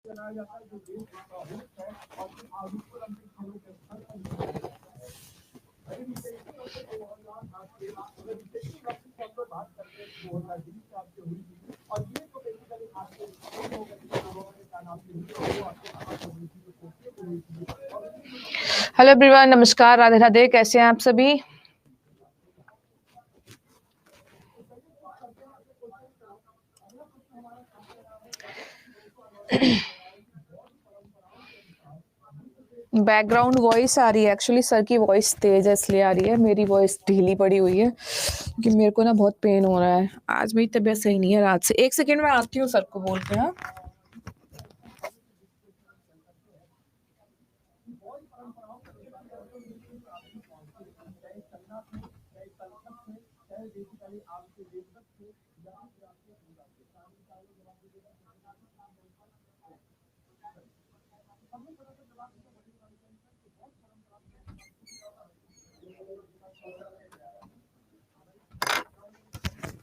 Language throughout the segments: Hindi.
हेलो एवरीवन, नमस्कार, राधे राधे। कैसे हैं आप सभी? बैकग्राउंड वॉइस आ रही है। एक्चुअली सर की वॉइस तेज है इसलिए आ रही है। मेरी वॉइस ढीली पड़ी हुई है क्योंकि मेरे को ना बहुत पेन हो रहा है। आज मेरी तबीयत सही नहीं है रात से। एक सेकेंड में आती हूँ सर को बोल के। हाँ,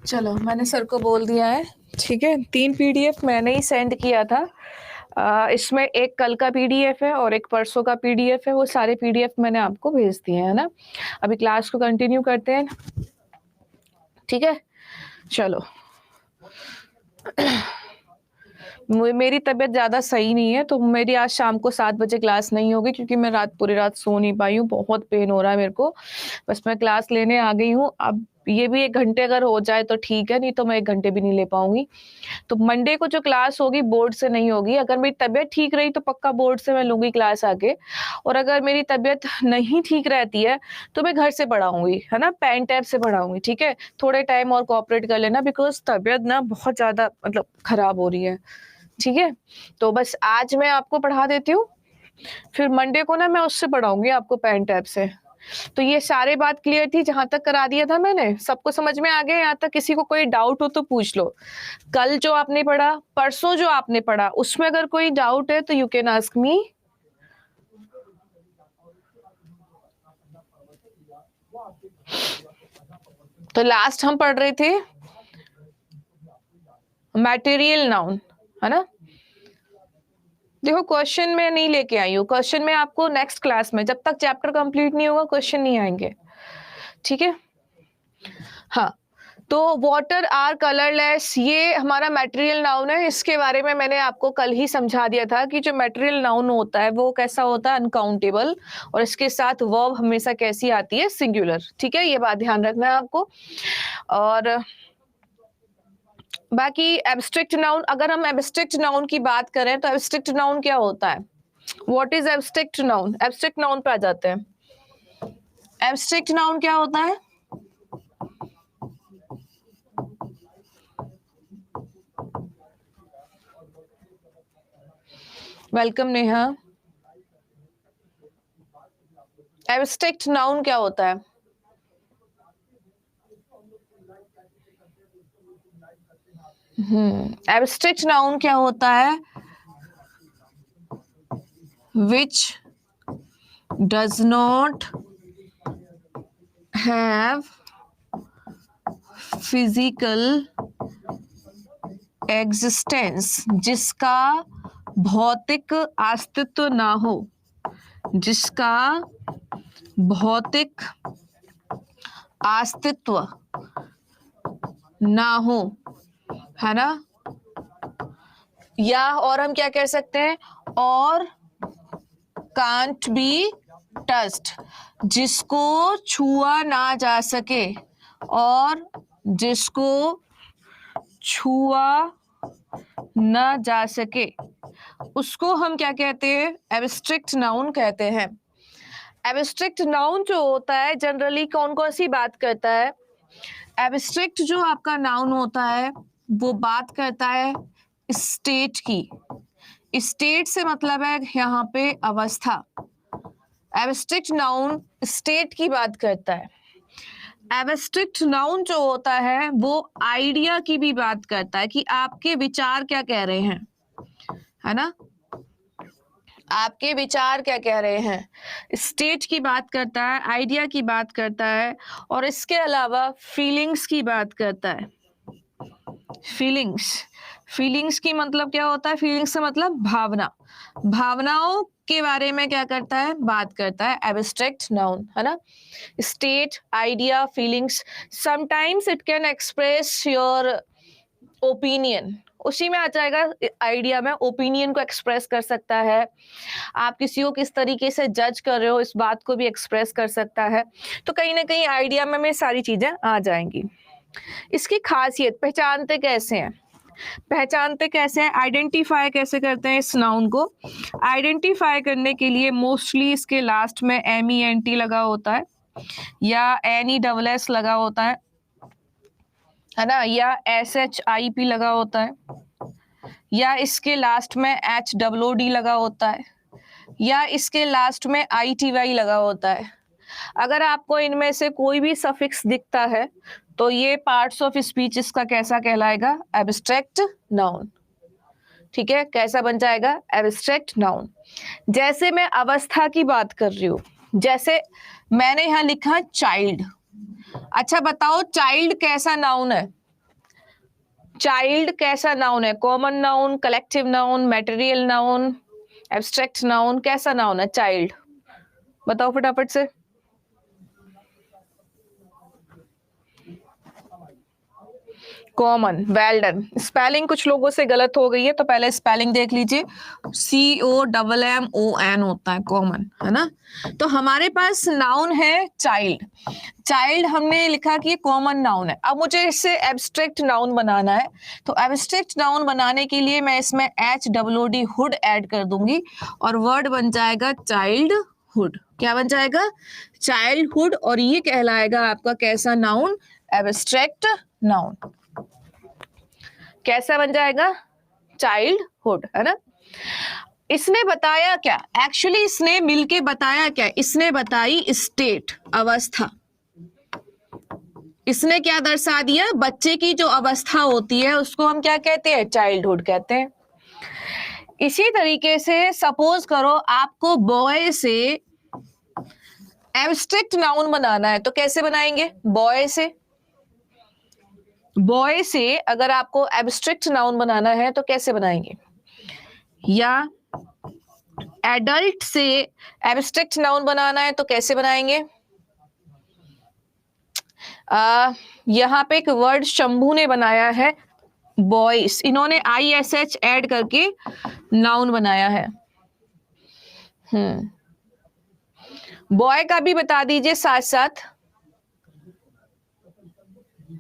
चलो मैंने सर को बोल दिया है। ठीक है, 3 पीडीएफ मैंने ही सेंड किया था। इसमें एक कल का पीडीएफ है और एक परसों का पीडीएफ है। वो सारे पीडीएफ मैंने आपको भेज दिए हैं ना। अभी क्लास को कंटिन्यू करते हैं। ठीक है, चलो। मेरी तबीयत ज़्यादा सही नहीं है तो मेरी आज शाम को 7 बजे क्लास नहीं होगी क्योंकि मैं पूरी रात सो नहीं पाई हूँ। बहुत पेन हो रहा है मेरे को। बस मैं क्लास लेने आ गई हूँ। अब ये भी 1 घंटे अगर हो जाए तो ठीक है, नहीं तो मैं 1 घंटे भी नहीं ले पाऊंगी। तो मंडे को जो क्लास होगी बोर्ड से नहीं होगी। अगर मेरी तबीयत ठीक रही तो पक्का बोर्ड से मैं लूंगी क्लास आके। और अगर मेरी तबीयत नहीं ठीक रहती है तो मैं घर से पढ़ाऊंगी, है ना, पेन टैब से पढ़ाऊंगी। ठीक है, थोड़े टाइम और कोऑपरेट कर लेना बिकॉज तबीयत ना बहुत ज़्यादा मतलब खराब हो रही है। ठीक है, तो बस आज मैं आपको पढ़ा देती हूँ, फिर मंडे को ना मैं उससे पढ़ाऊंगी आपको पेन टैब से। तो ये सारे बात क्लियर थी, जहां तक करा दिया था मैंने। सबको समझ में आ गया? यहाँ तक किसी को कोई डाउट हो तो पूछ लो। कल जो आपने पढ़ा, परसों जो आपने पढ़ा, उसमें अगर कोई डाउट है तो यू कैन आस्क मी। तो लास्ट हम पढ़ रहे थे मटेरियल नाउन, है ना। देखो क्वेश्चन में नहीं लेके आई हूँ। क्वेश्चन में आपको नेक्स्ट क्लास में, जब तक चैप्टर कंप्लीट नहीं होगा क्वेश्चन नहीं आएंगे। ठीक है, हाँ। तो वाटर आर कलरलेस, ये हमारा मटेरियल नाउन है। इसके बारे में मैंने आपको कल ही समझा दिया था कि जो मटेरियल नाउन होता है वो कैसा होता है, अनकाउंटेबल, और इसके साथ वर्ब हमेशा कैसी आती है, सिंगुलर। ठीक है, ये बात ध्यान रखना है आपको। और बाकी एब्स्ट्रैक्ट नाउन, अगर हम एब्स्ट्रैक्ट नाउन की बात करें तो एब्स्ट्रैक्ट नाउन क्या होता है, what is abstract noun. Abstract noun पे आ जाते हैं। एब्स्ट्रैक्ट नाउन क्या होता है? वेलकम नेहा। एब्स्ट्रैक्ट नाउन क्या होता है? एब्स्ट्रैक्ट नाउन क्या होता है? which does not have physical existence, जिसका भौतिक अस्तित्व ना हो, जिसका भौतिक अस्तित्व ना हो, है ना। या और हम क्या कह सकते हैं, और कांट बी टच्ड, जिसको छुआ ना जा सके, और जिसको छुआ ना जा सके उसको हम क्या कहते हैं, एब्स्ट्रैक्ट नाउन कहते हैं। एब्स्ट्रैक्ट नाउन जो होता है जनरली कौन कौन सी बात करता है? एब्स्ट्रैक्ट जो आपका नाउन होता है वो बात करता है स्टेट की। स्टेट से मतलब है यहाँ पे अवस्था। एब्स्ट्रैक्ट नाउन स्टेट की बात करता है। एब्स्ट्रैक्ट नाउन जो होता है वो आइडिया की भी बात करता है कि आपके विचार क्या कह रहे हैं, है ना, आपके विचार क्या कह रहे हैं। स्टेट की बात करता है, आइडिया की बात करता है, और इसके अलावा फीलिंग्स की बात करता है। फीलिंग्स, फीलिंग्स की मतलब क्या होता है? फीलिंग्स से मतलब भावना, भावनाओं के बारे में क्या करता है? बात करता है एब्स्ट्रैक्ट नाउन, है ना? State, idea, feelings, sometimes it can express your opinion, उसी में आ जाएगा। आइडिया में ओपिनियन को एक्सप्रेस कर सकता है, आप किसी को किस तरीके से जज कर रहे हो इस बात को भी एक्सप्रेस कर सकता है। तो कहीं ना कहीं आइडिया में सारी चीजें आ जाएंगी। इसकी खासियत पहचानते कैसे हैं? पहचानते कैसे हैं? आइडेंटिफाई कैसे करते हैं इस नाउन को? आइडेंटिफाई करने के लिए मोस्टली इसके लास्ट में MENT लगा होता है या NESS लगा होता है ना, या SHIP लगा होता है, या इसके लास्ट में HOOD लगा होता है, या इसके लास्ट में ITY लगा होता है। अगर आपको इनमें से कोई भी सफिक्स दिखता है तो ये पार्ट्स ऑफ स्पीच इसका कैसा कहलाएगा? Abstract noun. ठीक है, कैसा बन जाएगा? Abstract noun. जैसे मैं अवस्था की बात कर रही हूं, जैसे मैंने यहां लिखा चाइल्ड। अच्छा बताओ, चाइल्ड कैसा नाउन है? चाइल्ड कैसा नाउन है? Common noun, collective noun, material noun, abstract noun, कैसा नाउन है चाइल्ड? बताओ फटाफट से। कॉमन। Well done. स्पेलिंग कुछ लोगों से गलत हो गई है तो पहले स्पेलिंग देख लीजिए। COMMON होता है कॉमन, है ना? तो हमारे पास नाउन है चाइल्ड। चाइल्ड हमने लिखा कि ये कॉमन नाउन है। अब मुझे इससे एब्स्ट्रैक्ट नाउन बनाना है, तो एब्स्ट्रैक्ट नाउन बनाने के लिए मैं इसमें HOOD हुड ऐड कर दूंगी और वर्ड बन जाएगा चाइल्डहुड। क्या बन जाएगा? चाइल्डहुड। और ये कहलाएगा आपका कैसा नाउन? Abstract noun. कैसा बन जाएगा? चाइल्डहुड, है ना? इसने बताया क्या? एक्चुअली इसने मिलके बताया क्या? इसने बताई स्टेट, अवस्था। इसने क्या दर्शा दिया? बच्चे की जो अवस्था होती है उसको हम क्या कहते हैं? चाइल्डहुड कहते हैं। इसी तरीके से सपोज करो आपको बॉय से एब्स्ट्रैक्ट नाउन बनाना है, तो कैसे बनाएंगे? बॉय से अगर आपको एब्स्ट्रैक्ट नाउन बनाना है तो कैसे बनाएंगे? या एडल्ट से एब्स्ट्रैक्ट नाउन बनाना है तो कैसे बनाएंगे? यहाँ पे एक वर्ड शंभू ने बनाया है, बॉयस। इन्होंने ISH ऐड करके नाउन बनाया है। बॉय का भी बता दीजिए साथ साथ।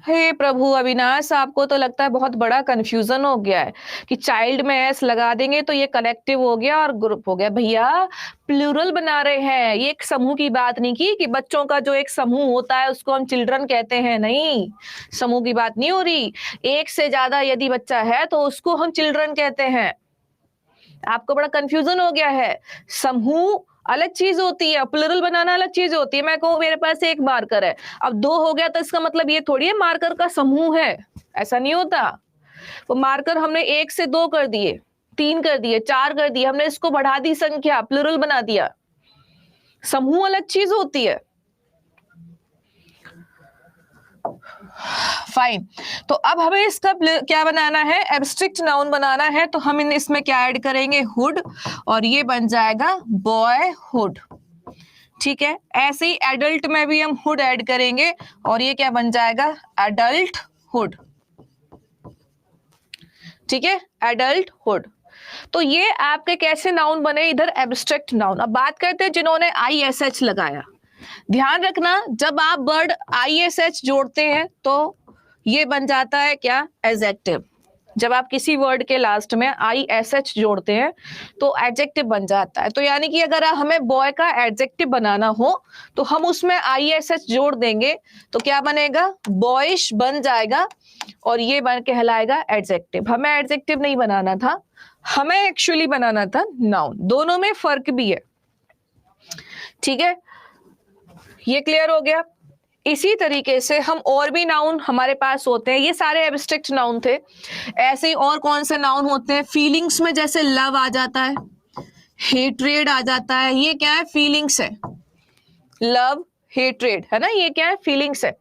हे प्रभु अविनाश, आपको तो लगता है बहुत बड़ा कंफ्यूजन हो गया है कि चाइल्ड में एस लगा देंगे तो ये कलेक्टिव हो गया और ग्रुप हो गया। भैया प्लूरल बना रहे हैं, ये एक समूह की बात नहीं की कि बच्चों का जो एक समूह होता है उसको हम चिल्ड्रन कहते हैं। नहीं, समूह की बात नहीं हो रही। एक से ज्यादा यदि बच्चा है तो उसको हम चिल्ड्रन कहते हैं। आपको बड़ा कंफ्यूजन हो गया है। समूह अलग चीज होती है, प्लूरल बनाना अलग चीज होती है। मैं कहूँ मेरे पास एक मार्कर है, अब 2 हो गया तो इसका मतलब ये थोड़ी है मार्कर का समूह है, ऐसा नहीं होता। वो मार्कर हमने 1 से 2 कर दिए, 3 कर दिए, 4 कर दिए, हमने इसको बढ़ा दी संख्या, प्लूरल बना दिया। समूह अलग चीज होती है। फाइन। तो अब हमें इसका क्या बनाना है? एब्स्ट्रैक्ट नाउन बनाना है, तो हम इसमें क्या ऐड करेंगे? हुड, और ये बन जाएगा बॉयहुड। ठीक है, ऐसे ही एडल्ट में भी हम हुड ऐड करेंगे और ये क्या बन जाएगा? एडल्टहुड। ठीक है, एडल्टहुड। तो ये आपके कैसे नाउन बने? इधर एब्स्ट्रैक्ट नाउन। अब बात करते हैं जिन्होंने ISH लगाया। ध्यान रखना, जब आप वर्ड ISH जोड़ते हैं तो ये बन जाता है क्या? एडजेक्टिव। जब आप किसी वर्ड के लास्ट में ISH जोड़ते हैं तो एडजेक्टिव बन जाता है। तो यानी कि अगर हमें बॉय का एडजेक्टिव बनाना हो तो हम उसमें ISH जोड़ देंगे तो क्या बनेगा? बॉयश बन जाएगा और ये बन कहलाएगा एडजेक्टिव। हमें एडजेक्टिव नहीं बनाना था, हमें एक्चुअली बनाना था नाउन। दोनों में फर्क भी है। ठीक है, ये क्लियर हो गया। इसी तरीके से हम और भी नाउन हमारे पास होते हैं, ये सारे एब्स्ट्रैक्ट नाउन थे। ऐसे ही और कौन से नाउन होते हैं? फीलिंग्स में जैसे लव आ जाता है, हेट्रेड आ जाता है, ये क्या है? फीलिंग्स है। लव, हेट्रेड, है ना, ये क्या है, फीलिंग्स है।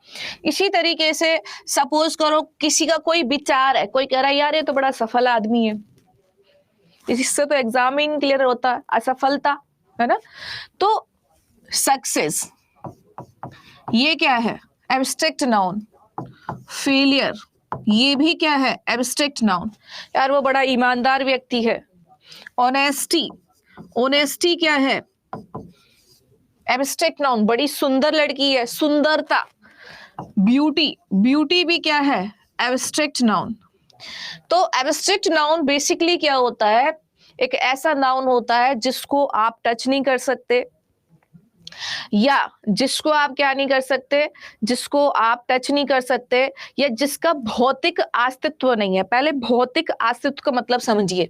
इसी तरीके से सपोज करो किसी का कोई विचार है, कोई कह रहा है यार ये तो बड़ा सफल आदमी है, इससे तो एग्जाम में नहीं क्लियर होता है, असफलता, है ना। तो सक्सेस ये क्या है, एब्स्ट्रैक्ट नाउन। फेलियर ये भी क्या है, एब्स्ट्रैक्ट नाउन। यार वो बड़ा ईमानदार व्यक्ति है। ऑनेस्टी, ऑनेस्टी क्या है, एब्स्ट्रैक्ट नाउन। बड़ी सुंदर लड़की है, सुंदरता। ब्यूटी, ब्यूटी भी क्या है, एब्स्ट्रैक्ट नाउन। तो एब्स्ट्रैक्ट नाउन बेसिकली क्या होता है, एक ऐसा नाउन होता है जिसको आप टच नहीं कर सकते, या जिसको आप क्या नहीं कर सकते, जिसको आप टच नहीं कर सकते, या जिसका भौतिक अस्तित्व नहीं है। पहले भौतिक अस्तित्व का मतलब समझिए।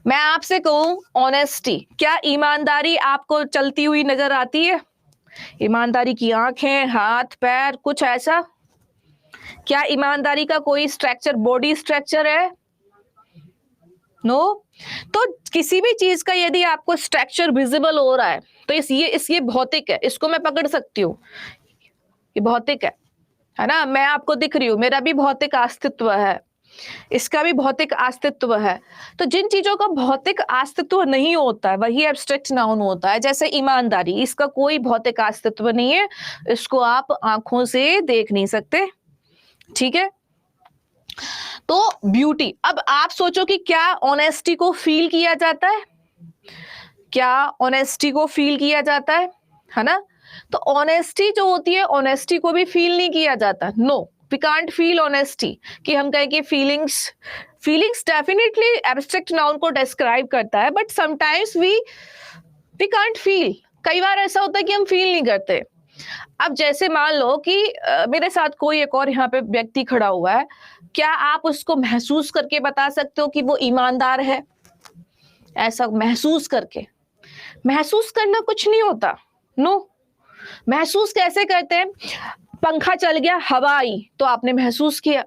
मैं आपसे कहूं ऑनेस्टी, क्या ईमानदारी आपको चलती हुई नजर आती है? ईमानदारी की आंखें, हाथ, पैर, कुछ ऐसा? क्या ईमानदारी का कोई स्ट्रक्चर, बॉडी स्ट्रक्चर है? नो। तो किसी भी चीज का यदि आपको स्ट्रक्चर विजिबल हो रहा है तो ये भौतिक है, इसको मैं पकड़ सकती हूँ, ये भौतिक है ना। मैं आपको दिख रही हूँ, मेरा भी भौतिक अस्तित्व है, इसका भी भौतिक अस्तित्व है। तो जिन चीजों का भौतिक अस्तित्व नहीं होता है वही एब्स्ट्रैक्ट नाउन होता है। जैसे ईमानदारी, इसका कोई भौतिक अस्तित्व नहीं है, इसको आप आंखों से देख नहीं सकते, ठीक है। तो ब्यूटी, अब आप सोचो कि क्या ऑनेस्टी को फील किया जाता है? क्या ऑनेस्टी को फील किया जाता है ना। तो ऑनेस्टी जो होती है, ऑनेस्टी को भी फील नहीं किया जाता। No, we can't feel honesty, कि हम कहें कि फीलिंग्स डेफिनेटली एब्स्ट्रैक्ट नाउन को डिस्क्राइब करता है, but sometimes we can't feel. कई बार ऐसा होता है कि हम फील नहीं करते। अब जैसे मान लो कि मेरे साथ कोई एक और यहाँ पे व्यक्ति खड़ा हुआ है, क्या आप उसको महसूस करके बता सकते हो कि वो ईमानदार है? ऐसा महसूस करके, महसूस करना कुछ नहीं होता। नो, महसूस कैसे करते हैं? पंखा चल गया, हवा आई तो आपने महसूस किया।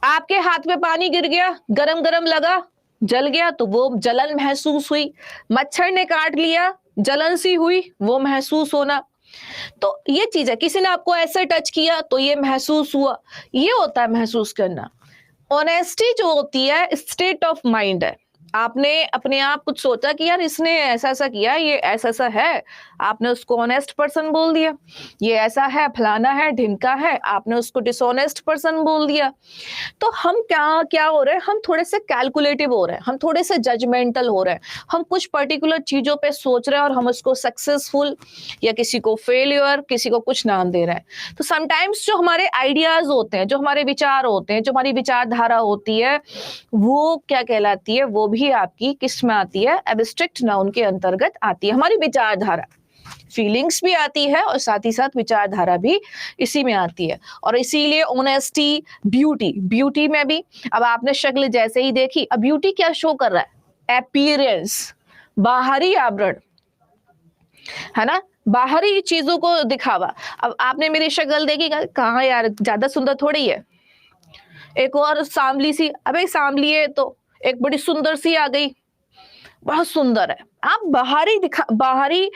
आपके हाथ में पानी गिर गया, गरम गरम लगा, जल गया तो वो जलन महसूस हुई। मच्छर ने काट लिया, जलन सी हुई, वो महसूस होना। तो ये चीज है, किसी ने आपको ऐसे टच किया तो ये महसूस हुआ, ये होता है महसूस करना। ऑनेस्टी जो होती है स्टेट ऑफ माइंड है। आपने अपने आप कुछ सोचा कि यार इसने ऐसा ऐसा किया, ये ऐसा ऐसा है, आपने उसको ऑनेस्ट पर्सन बोल दिया। ये ऐसा है, फलाना है, ढिमका है, आपने उसको डिसऑनेस्ट पर्सन बोल दिया। तो हम क्या क्या हो रहे हैं, हम थोड़े से कैलकुलेटिव हो रहे हैं, हम थोड़े से जजमेंटल हो रहे हैं। हम कुछ पर्टिकुलर चीजों पे सोच रहे हैं और हम उसको सक्सेसफुल या किसी को फेलियर, किसी को कुछ नाम दे रहे हैं। तो समटाइम्स जो हमारे आइडियाज होते हैं, जो हमारे विचार होते हैं, जो हमारी विचारधारा होती है, वो क्या कहलाती है, वो भी आपकी किस में आती है, एब्स्ट्रैक्ट नाउन के अंतर्गत आती है। हमारी विचारधारा, फीलिंग्स भी आती है और साथ ही साथ विचारधारा भी इसी में आती है। और इसीलिए ऑनेस्टी, ब्यूटी, ब्यूटी में भी अब आपने शक्ल जैसे ही देखी, अब ब्यूटी क्या शो कर रहा है, अपीयरेंस, बाहरी आवरण, है ना, बाहरी चीजों को दिखावा। अब आपने मेरी शक्ल देखी, कहाँ यार ज्यादा सुंदर थोड़ी है, एक और सांवली सी, अबे सांवली है तो एक बड़ी सुंदर सी आ गई, बहुत सुंदर है। आप बाहरी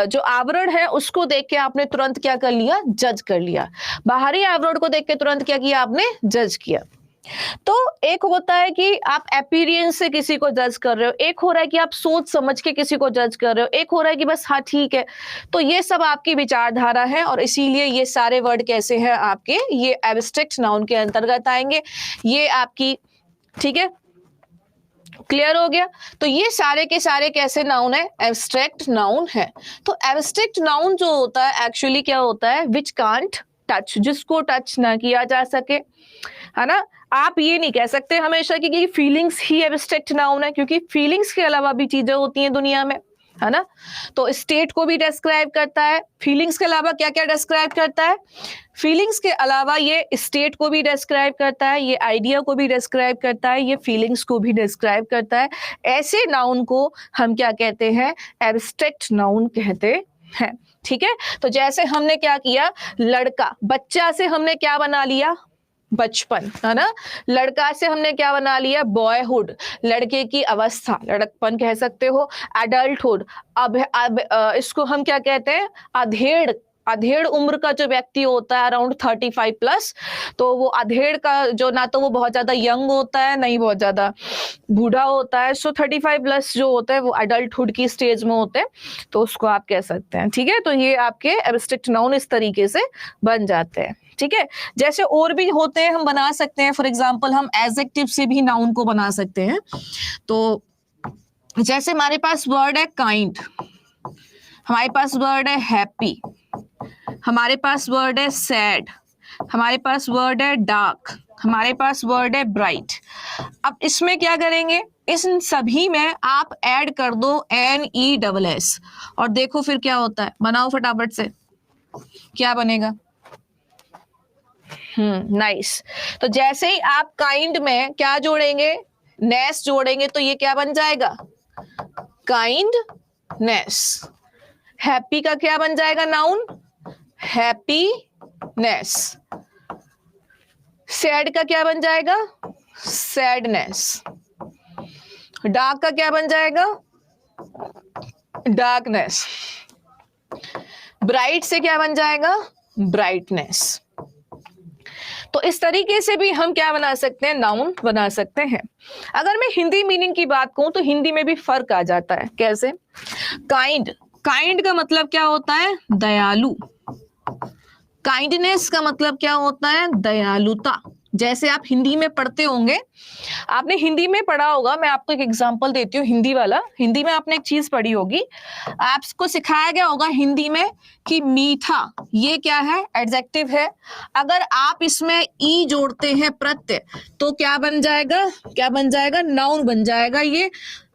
जो आवरण है उसको देख के आपने तुरंत क्या कर लिया, जज कर लिया। बाहरी आवरण को देख के तुरंत क्या किया आपने, जज किया। तो एक होता है कि आप अपीयरेंस से किसी को जज कर रहे हो, एक हो रहा है कि आप सोच समझ के किसी को जज कर रहे हो, एक हो रहा है कि बस हाँ ठीक है। तो ये सब आपकी विचारधारा है और इसीलिए ये सारे वर्ड कैसे हैं आपके, ये एब्स्ट्रैक्ट नाउन के अंतर्गत आएंगे। ये आपकी, ठीक है, क्लियर हो गया। तो ये सारे के सारे कैसे नाउन है, एब्स्ट्रैक्ट नाउन है। तो एब्स्ट्रैक्ट नाउन जो होता है एक्चुअली क्या होता है, विच कांट टच, जिसको टच ना किया जा सके, है ना। आप ये नहीं कह सकते हमेशा कि फीलिंग्स ही एब्स्ट्रैक्ट नाउन है, क्योंकि फीलिंग्स के अलावा भी चीजें होती हैं दुनिया में, है ना। तो स्टेट को भी डिस्क्राइब करता है, फीलिंग्स के अलावा क्या क्या डिस्क्राइब करता है, फीलिंग्स के अलावा ये स्टेट को भी डिस्क्राइब करता है, ये आइडिया को भी डिस्क्राइब करता है, ये फीलिंग्स को भी डिस्क्राइब करता है। ऐसे नाउन को हम क्या कहते हैं, एब्स्ट्रैक्ट नाउन कहते हैं, ठीक है। तो जैसे हमने क्या किया, लड़का, बच्चा से हमने क्या बना लिया, बचपन, है ना। लड़का से हमने क्या बना लिया, बॉयहुड, लड़के की अवस्था, लड़कपन कह सकते हो। एडल्टहुड, अब इसको हम क्या कहते हैं, अधेड़, अधेड़ उम्र का जो व्यक्ति होता है अराउंड 35 प्लस, तो वो अधेड़ का जो, ना तो वो बहुत ज्यादा यंग होता है नहीं बहुत ज्यादा बूढ़ा होता है, सो 35 प्लस जो होता है वो अडल्टहुड की स्टेज में होते हैं, तो उसको आप कह सकते हैं। ठीक है, तो ये आपके एब्स्ट्रैक्ट नाउन इस तरीके से बन जाते हैं। ठीक है, जैसे और भी होते हैं हम बना सकते हैं, फॉर एग्जाम्पल हम एडजेक्टिव से भी नाउन को बना सकते हैं। तो जैसे हमारे पास वर्ड है काइंड, हमारे पास वर्ड है हैप्पी, हमारे पास वर्ड है सैड, हमारे पास वर्ड है डार्क, हमारे पास वर्ड है ब्राइट। अब इसमें क्या करेंगे, इन सभी में आप ऐड कर दो NESS और देखो फिर क्या होता है, बनाओ फटाफट से, क्या बनेगा। नाइस। तो जैसे ही आप काइंड में क्या जोड़ेंगे, नेस जोड़ेंगे, तो ये क्या बन जाएगा, काइंडनेस। हैप्पी का क्या बन जाएगा नाउन, हैप्पीनेस। सैड का क्या बन जाएगा, सैडनेस। डार्क का क्या बन जाएगा, डार्कनेस। ब्राइट से क्या बन जाएगा, ब्राइटनेस। तो इस तरीके से भी हम क्या बना सकते हैं, नाउन बना सकते हैं। अगर मैं हिंदी मीनिंग की बात कहूं तो हिंदी में भी फर्क आ जाता है। कैसे, काइंड, काइंड का मतलब क्या होता है, दयालु। काइंडनेस का मतलब क्या होता है, दयालुता। जैसे आप हिंदी में पढ़ते होंगे, आपने हिंदी में पढ़ा होगा, मैं आपको एक एग्जांपल देती हूँ हिंदी वाला। हिंदी में आपने एक चीज पढ़ी होगी, आपको सिखाया गया होगा हिंदी में कि मीठा, ये क्या है, एडजेक्टिव है। अगर आप इसमें ई जोड़ते हैं प्रत्यय, तो क्या बन जाएगा, क्या बन जाएगा, नाउन बन जाएगा ये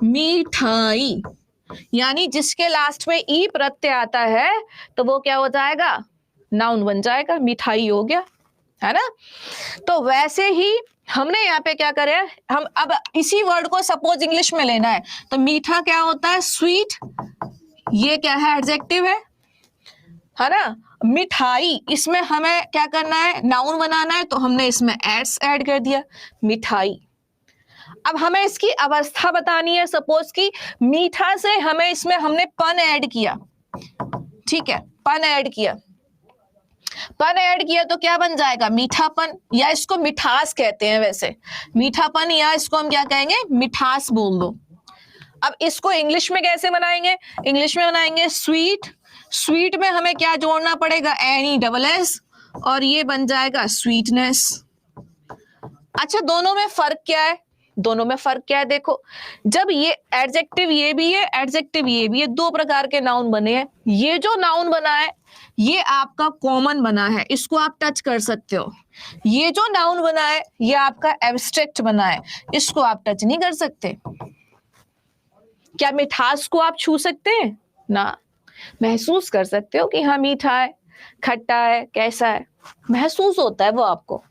मिठाई। यानी जिसके लास्ट में ई प्रत्यय आता है तो वो क्या हो जाएगा, नाउन बन जाएगा, मिठाई हो गया, है ना। तो वैसे ही हमने यहाँ पे क्या करे, हम अब इसी वर्ड को सपोज इंग्लिश में लेना है, तो मीठा क्या होता है, स्वीट, ये क्या है, एडजेक्टिव है ना। मिठाई, इसमें हमें क्या करना है, नाउन बनाना है, तो हमने इसमें एड्स ऐड कर दिया, मिठाई। अब हमें इसकी अवस्था बतानी है, सपोज कि मीठा से हमें इसमें हमने पन ऐड किया, ठीक है, पन ऐड किया, पन ऐड किया तो क्या बन जाएगा, मीठापन, या इसको मिठास कहते हैं वैसे, मीठापन, या इसको हम क्या कहेंगे, मिठास बोल दो। अब इसको इंग्लिश में कैसे बनाएंगे, इंग्लिश में बनाएंगे स्वीट, स्वीट में हमें क्या जोड़ना पड़ेगा, NESS, और ये बन जाएगा स्वीटनेस। अच्छा, दोनों में फर्क क्या है, दोनों में फर्क क्या है, देखो, जब ये एडजेक्टिव ये भी है, एडजेक्टिव ये भी है, दो प्रकार के नाउन बने हैं। ये जो नाउन बना है ये आपका कॉमन बना है, इसको आप टच कर सकते हो। ये जो नाउन बना है ये आपका एब्स्ट्रैक्ट बना है, इसको आप टच नहीं कर सकते। क्या मिठास को आप छू सकते हैं ना, महसूस कर सकते हो कि हाँ मीठा है, खट्टा है, कैसा है, महसूस होता है वो आपको।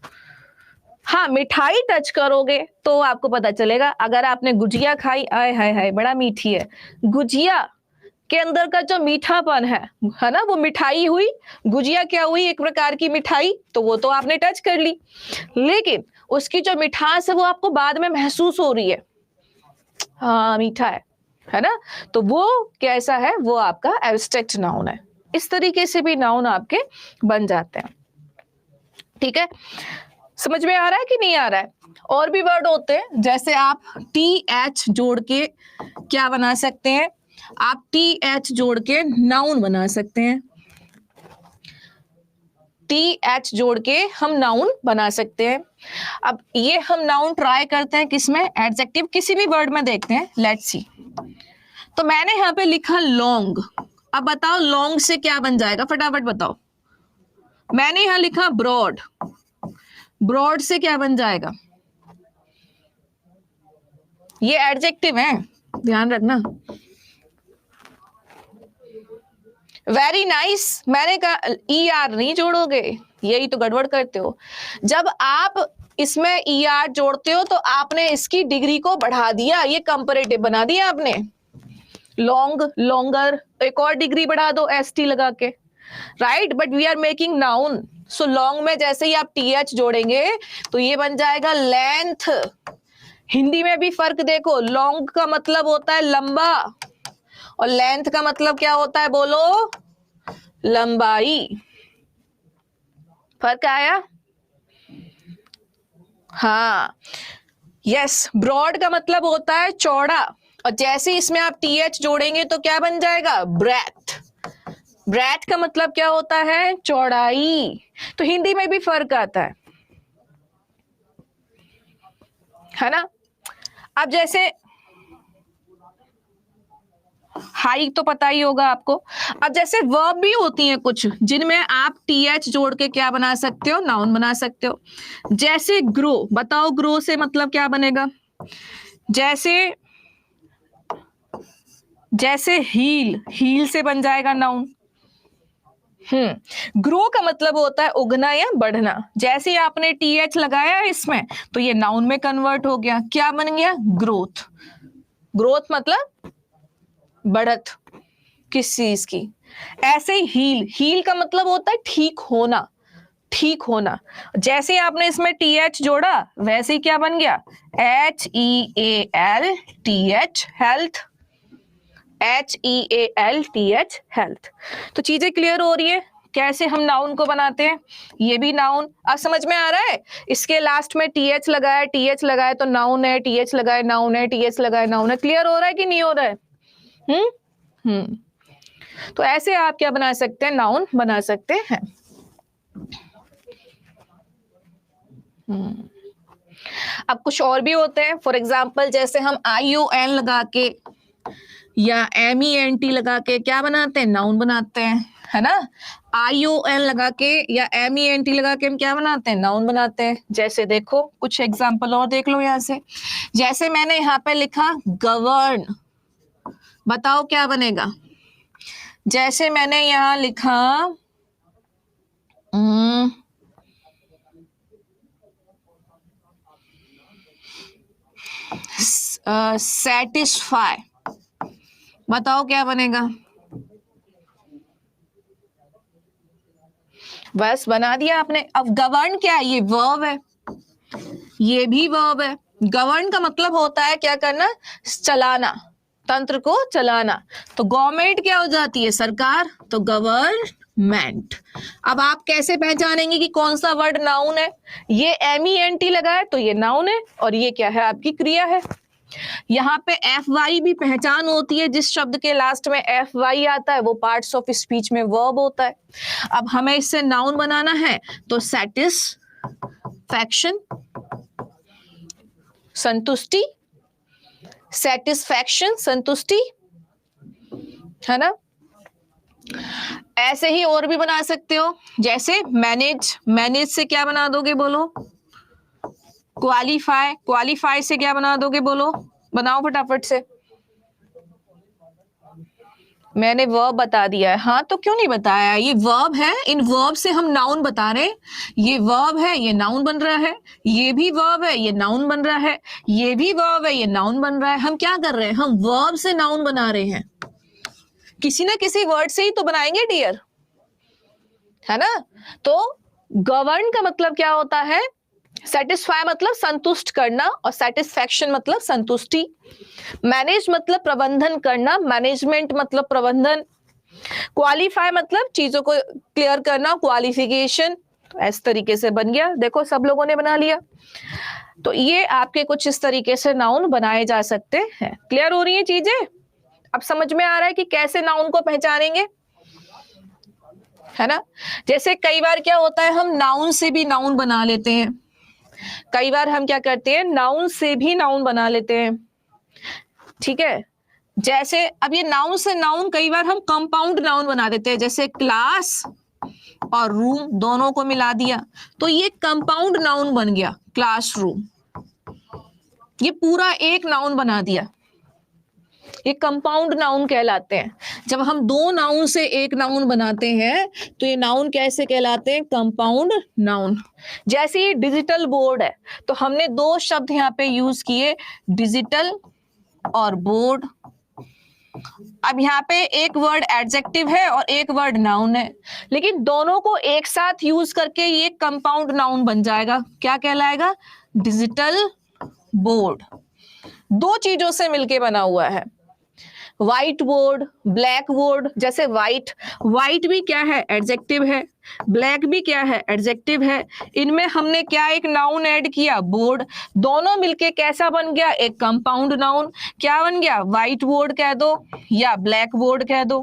हाँ, मिठाई टच करोगे तो आपको पता चलेगा। अगर आपने गुजिया खाई, आय हाय हाय बड़ा मीठी है, गुजिया के अंदर का जो मीठापन है ना, वो मिठाई हुई, गुजिया क्या हुई, एक प्रकार की मिठाई, तो वो तो आपने टच कर ली, लेकिन उसकी जो मिठास है वो आपको बाद में महसूस हो रही है, हाँ मीठा है ना। तो वो कैसा है, वो आपका एब्स्ट्रैक्ट नाउन है। इस तरीके से भी नाउन आपके बन जाते हैं। ठीक है, समझ में आ रहा है कि नहीं आ रहा है। और भी वर्ड होते हैं, जैसे आप TH जोड़ के क्या बना सकते हैं, आप TH जोड़ के नाउन बना सकते हैं, TH जोड़ के हम नाउन बना सकते हैं। अब ये हम नाउन ट्राई करते हैं किसमें, एडजेक्टिव, किसी भी वर्ड में देखते हैं, लेट्स सी। तो मैंने यहाँ पे लिखा लॉन्ग, अब बताओ लॉन्ग से क्या बन जाएगा, फटाफट बताओ। मैंने यहाँ लिखा ब्रॉड, ब्रॉड से क्या बन जाएगा, ये एडजेक्टिव है, ध्यान रखना। वेरी नाइस, मैंने कहा ER नहीं जोड़ोगे, यही तो गड़बड़ करते हो। जब आप इसमें ER जोड़ते हो तो आपने इसकी डिग्री को बढ़ा दिया, ये कंपैरेटिव बना दिया आपने। लॉन्ग, लॉन्गर, एक और डिग्री बढ़ा दो ST लगा के, right, but we are making noun, so long में जैसे ही आप th जोड़ेंगे तो ये बन जाएगा लेंथ। हिंदी में भी फर्क देखो, लॉन्ग का मतलब होता है लंबा और लेंथ का मतलब क्या होता है, बोलो, लंबाई। फर्क आया? हाँ, यस। ब्रॉड का मतलब होता है चौड़ा, और जैसे इसमें आप th जोड़ेंगे तो क्या बन जाएगा, ब्रेथ। ब्रेथ का मतलब क्या होता है, चौड़ाई। तो हिंदी में भी फर्क आता है ना। अब जैसे हाइट तो पता ही होगा आपको। अब जैसे वर्ब भी होती हैं कुछ जिनमें आप th जोड़ के क्या बना सकते हो, नाउन बना सकते हो। जैसे ग्रो, बताओ ग्रो से मतलब क्या बनेगा। जैसे हील, हील से बन जाएगा नाउन। ग्रो का मतलब होता है उगना या बढ़ना। जैसे ही आपने th लगाया है इसमें तो ये नाउन में कन्वर्ट हो गया, क्या बन गया, ग्रोथ। ग्रोथ मतलब बढ़त किस चीज की। ऐसे ही हील, हील का मतलब होता है ठीक होना, ठीक होना। जैसे आपने इसमें th जोड़ा वैसे ही क्या बन गया, HEAL TH, health. HEALTH, health. तो चीजें क्लियर हो रही है कैसे हम नाउन को बनाते हैं। ये भी नाउन, अब समझ में आ रहा है। इसके लास्ट में th लगाया तो नाउन है, th लगाए नाउन है, th लगाए नाउन है। क्लियर हो रहा है कि नहीं हो रहा है? तो ऐसे आप क्या बना सकते हैं, नाउन बना सकते हैं। अब कुछ और भी होते हैं, फॉर एग्जाम्पल जैसे हम ION लगा के या MENT लगा के क्या बनाते हैं, नाउन बनाते हैं, है ना। ION लगा के या MENT लगा के हम क्या बनाते हैं, नाउन बनाते हैं। जैसे देखो कुछ एग्जाम्पल और देख लो यहाँ से। जैसे मैंने यहाँ पे लिखा गवर्न, बताओ क्या बनेगा। जैसे मैंने यहां लिखा सेटिस्फाई, बताओ क्या बनेगा। बस बना दिया आपने। अब गवर्न क्या है, ये वर्ब है, ये भी वर्ब है। गवर्न का मतलब होता है क्या करना, चलाना, तंत्र को चलाना। तो गवर्नमेंट क्या हो जाती है, सरकार, तो गवर्नमेंट। अब आप कैसे पहचानेंगे कि कौन सा वर्ड नाउन है। ये MENT लगा है तो ये नाउन है, और ये क्या है, आपकी क्रिया है। यहाँ पे FY भी पहचान होती है, जिस शब्द के लास्ट में FY आता है वो पार्ट्स ऑफ स्पीच में वर्ब होता है। अब हमें इससे नाउन बनाना है तो सेटिस्फैक्शन, संतुष्टि, सेटिस्फैक्शन संतुष्टि, है ना। ऐसे ही और भी बना सकते हो, जैसे मैनेज, मैनेज से क्या बना दोगे, बोलो, क्वालिफाई, क्वालिफाई से क्या बना दोगे, बोलो, बनाओ फटाफट से। मैंने वर्ब बता दिया है, हाँ तो क्यों नहीं बताया, ये वर्ब है, इन वर्ब से हम नाउन बता रहे हैं। ये वर्ब है, ये नाउन बन रहा है, ये भी वर्ब है, ये नाउन बन रहा है, ये भी वर्ब है, ये नाउन बन रहा है। हम क्या कर रहे हैं, हम वर्ब से नाउन बना रहे हैं। किसी ना किसी वर्ड से ही तो बनाएंगे डियर, है ना। तो गवर्न का मतलब क्या होता है, सेटिस्फाई मतलब संतुष्ट करना, और सेटिस्फैक्शन मतलब संतुष्टि। मैनेज मतलब प्रबंधन करना, मैनेजमेंट मतलब प्रबंधन। क्वालिफाई मतलब चीजों को क्लियर करना, क्वालिफिकेशन। तो इस तरीके से बन गया, देखो सब लोगों ने बना लिया। तो ये आपके कुछ इस तरीके से नाउन बनाए जा सकते हैं। क्लियर हो रही है चीजें, अब समझ में आ रहा है कि कैसे नाउन को पहचानेंगे, है ना। जैसे कई बार क्या होता है, हम नाउन से भी नाउन बना लेते हैं। कई बार हम क्या करते हैं, नाउन से भी नाउन बना लेते हैं, ठीक है। जैसे अब ये नाउन से नाउन कई बार हम कंपाउंड नाउन बना देते हैं, जैसे क्लास और रूम दोनों को मिला दिया तो ये कंपाउंड नाउन बन गया, क्लासरूम। ये पूरा एक नाउन बना दिया, ये कंपाउंड नाउन कहलाते हैं। जब हम दो नाउन से एक नाउन बनाते हैं तो ये नाउन कैसे कहलाते हैं, कंपाउंड नाउन। जैसे ये डिजिटल बोर्ड है तो हमने दो शब्द यहाँ पे यूज किए, डिजिटल और बोर्ड। अब यहाँ पे एक वर्ड एडजेक्टिव है और एक वर्ड नाउन है, लेकिन दोनों को एक साथ यूज करके ये कंपाउंड नाउन बन जाएगा। क्या कहलाएगा? Digital board. दो चीजों से मिलके बना हुआ है, व्हाइट बोर्ड, ब्लैक बोर्ड। जैसे व्हाइट भी क्या है? एडजेक्टिव है। ब्लैक भी क्या है? एडजेक्टिव है। इनमें हमने क्या एक नाउन ऐड किया? बोर्ड। दोनों मिलके कैसा बन गया? एक कंपाउंड नाउन। क्या बन गया? व्हाइट बोर्ड कह दो या ब्लैक बोर्ड कह दो।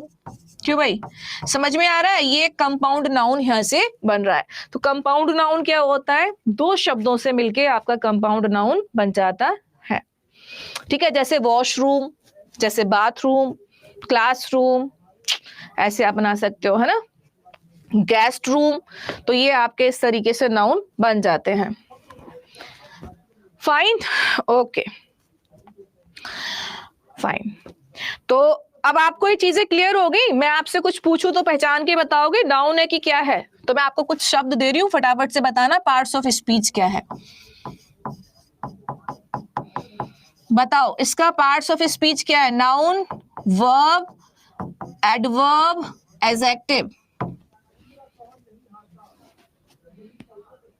क्यों भाई, समझ में आ रहा है? ये कंपाउंड नाउन यहां से बन रहा है। तो कंपाउंड नाउन क्या होता है? दो शब्दों से मिलके आपका कंपाउंड नाउन बन जाता है। ठीक है, जैसे वॉशरूम, जैसे बाथरूम, क्लासरूम, ऐसे आप बना सकते हो, है ना। गेस्ट रूम, तो ये आपके इस तरीके से नाउन बन जाते हैं। Fine, okay fine. तो अब आपको ये चीजें क्लियर हो गई? मैं आपसे कुछ पूछूं तो पहचान के बताओगे नाउन है कि क्या है? तो मैं आपको कुछ शब्द दे रही हूं, फटाफट से बताना पार्ट्स ऑफ स्पीच क्या है। बताओ इसका पार्ट्स ऑफ स्पीच क्या है? Noun, verb, adverb, adjective.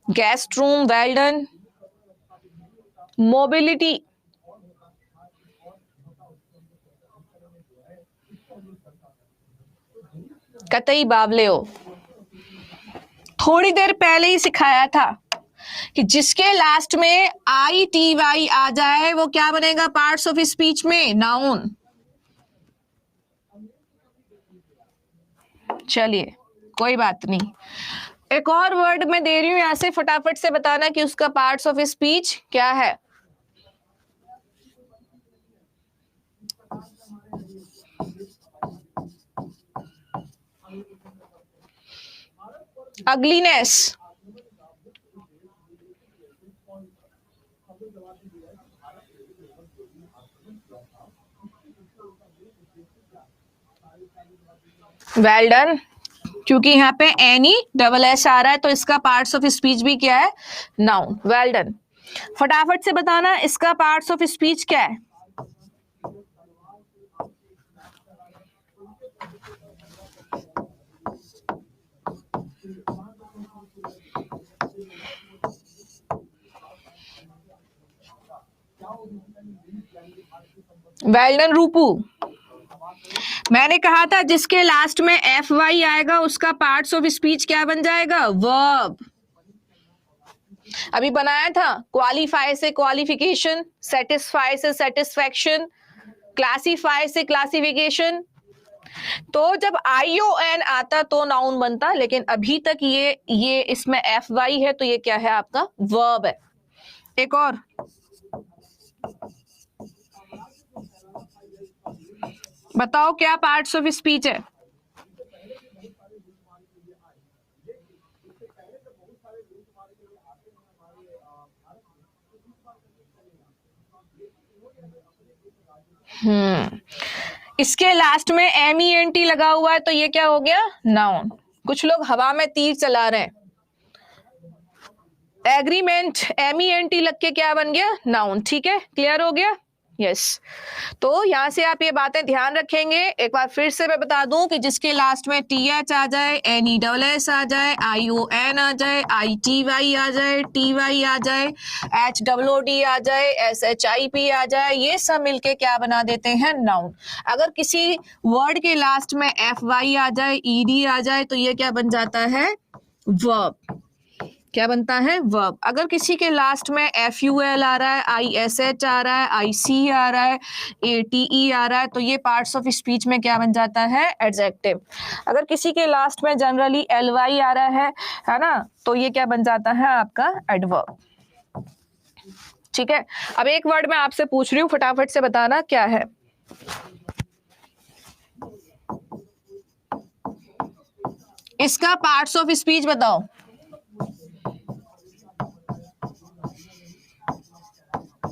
Guest room, well done. Mobility, कतई बावले हो। थोड़ी देर पहले ही सिखाया था कि जिसके लास्ट में ITY आ जाए वो क्या बनेगा पार्ट्स ऑफ स्पीच में? नाउन। चलिए कोई बात नहीं, एक और वर्ड मैं दे रही हूं यहां से, फटाफट से बताना कि उसका पार्ट्स ऑफ स्पीच क्या है। Ugliness, well done. क्योंकि यहाँ पे NESS आ रहा है तो इसका पार्ट्स ऑफ स्पीच भी क्या है? नाउन। Well done. फटाफट से बताना इसका पार्ट्स ऑफ स्पीच क्या है। Well done Rupu. मैंने कहा था जिसके लास्ट में FY आएगा उसका पार्ट्स ऑफ स्पीच क्या बन जाएगा? वर्ब। अभी बनाया था, क्वालिफाई से क्वालिफिकेशन, सेटिस्फाई से सेटिस्फैक्शन, क्लासीफाई से क्लासिफिकेशन। तो जब ION आता तो नाउन बनता, लेकिन अभी तक ये इसमें FY है तो ये क्या है? आपका वर्ब है। एक और, बताओ क्या पार्ट्स ऑफ स्पीच है? इसके लास्ट में MENT लगा हुआ है तो ये क्या हो गया? नाउन। कुछ लोग हवा में तीर चला रहे हैं, एग्रीमेंट MENT लग के क्या बन गया? नाउन। ठीक है, क्लियर हो गया? यस। तो यहां से आप ये बातें ध्यान रखेंगे। एक बार फिर से मैं बता दूं कि जिसके लास्ट में TH आ जाए, NESS आ जाए, ION आ जाए, ITY आ जाए, TY आ जाए, HWD आ जाए, SHIP आ जाए, ये सब मिलके क्या बना देते हैं? नाउन। अगर किसी वर्ड के लास्ट में FY आ जाए, ED आ जाए तो ये क्या बन जाता है? वर्ब। क्या बनता है? वर्ब। अगर किसी के लास्ट में FUL आ रहा है, ISH आ रहा है, IC आ रहा है, ATE आ रहा है तो ये पार्ट्स ऑफ स्पीच में क्या बन जाता है? एडजेक्टिव। अगर किसी के लास्ट में जनरली LY आ रहा है ना, तो ये क्या बन जाता है? आपका एडवर्ब। ठीक है, अब एक वर्ड मैं आपसे पूछ रही हूँ, फटाफट से बताना क्या है। इसका पार्ट्स ऑफ स्पीच बताओ।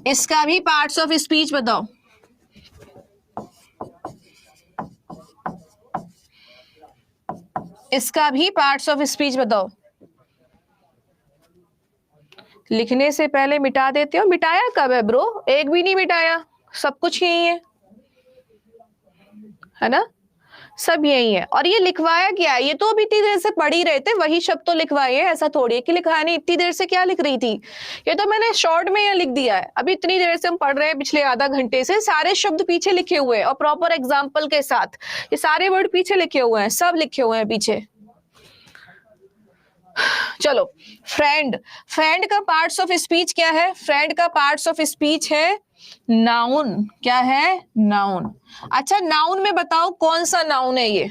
इसका भी पार्ट्स ऑफ स्पीच बताओ। इसका भी पार्ट्स ऑफ स्पीच बताओ। लिखने से पहले मिटा देते हो। मिटाया कब है ब्रो? एक भी नहीं मिटाया, सब कुछ यही है। है ना, सब यही है। और ये लिखवाया क्या है, ये तो अभी इतनी देर से पढ़ ही रहे थे, वही शब्द तो लिखवाए हैं, ऐसा थोड़ी है कि लिखा नहीं। इतनी देर से क्या लिख रही थी, ये तो मैंने शॉर्ट में यहाँ लिख दिया है। अभी इतनी देर से हम पढ़ रहे हैं, पिछले आधा घंटे से सारे शब्द पीछे लिखे हुए हैं और प्रॉपर एग्जाम्पल के साथ। ये सारे वर्ड पीछे लिखे हुए हैं, सब लिखे हुए हैं पीछे। चलो, फ्रेंड, फ्रेंड का पार्ट्स ऑफ स्पीच क्या है? फ्रेंड का पार्ट्स ऑफ स्पीच है नाउन। क्या है? नाउन। अच्छा, नाउन में बताओ कौन सा नाउन है ये?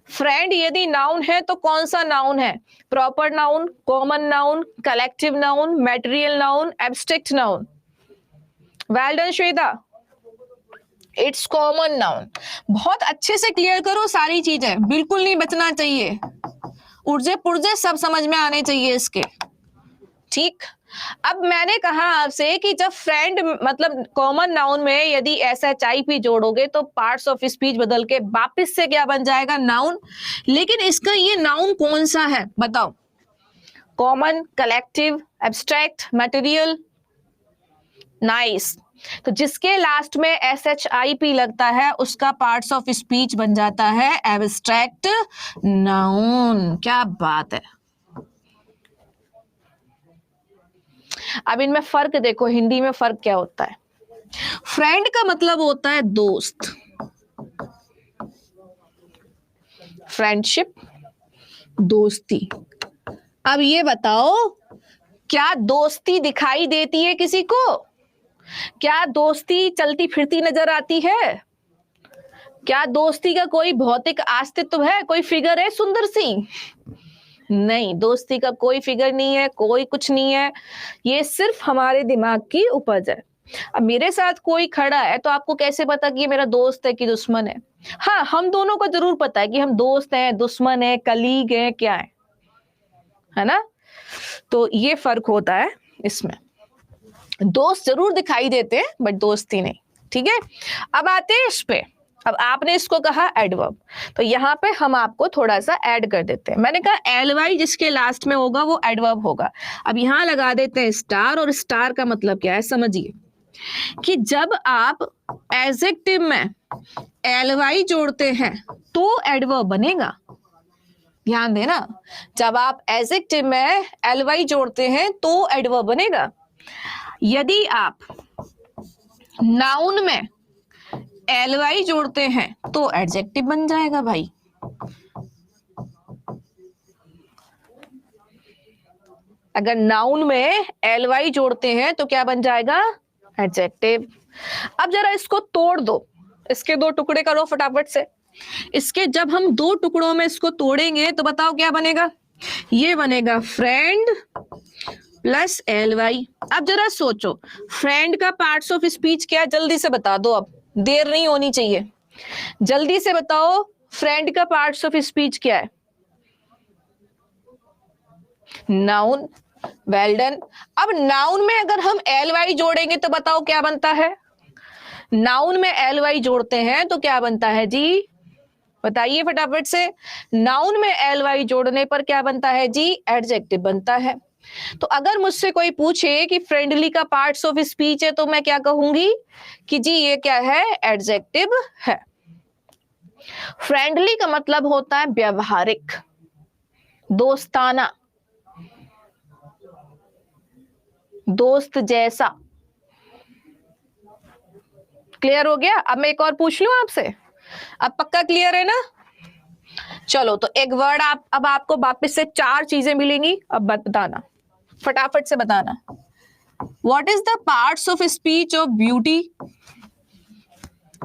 फ्रेंड यदि नाउन है तो कौन सा नाउन है? Proper noun, common noun, collective noun, material noun, abstract noun? Well done Shweta, it's common noun. बहुत अच्छे से क्लियर करो सारी चीजें, बिल्कुल नहीं बचना चाहिए, उर्जे पुर्जे सब समझ में आने चाहिए इसके। ठीक, अब मैंने कहा आपसे कि जब फ्रेंड मतलब कॉमन नाउन में यदि SHIP जोड़ोगे तो पार्ट्स ऑफ स्पीच बदल के वापिस से क्या बन जाएगा? नाउन। लेकिन इसका ये नाउन कौन सा है बताओ? Common, collective, abstract, material? Nice. तो जिसके लास्ट में SHIP लगता है उसका पार्ट्स ऑफ स्पीच बन जाता है एब्स्ट्रैक्ट नाउन। क्या बात है। अब इनमें फर्क देखो, हिंदी में फर्क क्या होता है? फ्रेंड का मतलब होता है दोस्त, फ्रेंडशिप, दोस्ती। अब ये बताओ, क्या दोस्ती दिखाई देती है किसी को? क्या दोस्ती चलती फिरती नजर आती है? क्या दोस्ती का कोई भौतिक अस्तित्व है, कोई फिगर है सुंदर सी? नहीं, दोस्ती का कोई फिगर नहीं है, कोई कुछ नहीं है, ये सिर्फ हमारे दिमाग की उपज है। अब मेरे साथ कोई खड़ा है तो आपको कैसे पता कि ये मेरा दोस्त है कि दुश्मन है? हाँ, हम दोनों को जरूर पता है कि हम दोस्त हैं, दुश्मन है, कलीग है, क्या है ना? तो ये फर्क होता है इसमें। दोस्त जरूर दिखाई देते हैं बट दोस्ती नहीं। ठीक है, अब आते हैं इस पे। अब आपने इसको कहा एडवर्ब, तो यहाँ पे हम आपको थोड़ा सा ऐड कर देते हैं। मैंने कहा LY जिसके लास्ट में होगा वो एडवर्ब होगा। अब यहाँ लगा देते हैं स्टार, और स्टार का मतलब क्या है समझिए कि जब आप एडजेक्टिव में LY जोड़ते हैं तो एडवर्ब बनेगा। ध्यान देना, जब आप एडजेक्टिव में LY जोड़ते हैं तो एडवर्ब बनेगा। यदि आप नाउन में LY जोड़ते हैं तो एडजेक्टिव बन जाएगा भाई। अगर नाउन में LY जोड़ते हैं तो क्या बन जाएगा? एडजेक्टिव। अब जरा इसको तोड़ दो, इसके दो टुकड़े करो फटाफट से। इसके जब हम दो टुकड़ों में इसको तोड़ेंगे तो बताओ क्या बनेगा? ये बनेगा फ्रेंड प्लस LY। अब जरा सोचो, फ्रेंड का पार्ट्स ऑफ स्पीच क्या है? जल्दी से बता दो, अब देर नहीं होनी चाहिए, जल्दी से बताओ फ्रेंड का पार्ट्स ऑफ स्पीच क्या है? नाउन। Well done. अब नाउन में अगर हम LY जोड़ेंगे तो बताओ क्या बनता है? नाउन में LY जोड़ते हैं तो क्या बनता है जी? बताइए फटाफट से। नाउन में LY जोड़ने पर क्या बनता है जी? एडजेक्टिव बनता है। तो अगर मुझसे कोई पूछे कि फ्रेंडली का पार्ट्स ऑफ स्पीच है तो मैं क्या कहूंगी कि जी ये क्या है? एडजेक्टिव है। फ्रेंडली का मतलब होता है व्यवहारिक, दोस्ताना, दोस्त जैसा। क्लियर हो गया? अब मैं एक और पूछ लूं आपसे, अब पक्का क्लियर है ना? चलो, तो एक वर्ड अब आपको वापस से 4 चीजें मिलेंगी, अब बताना, फटाफट से बताना। What is the parts of speech of beauty?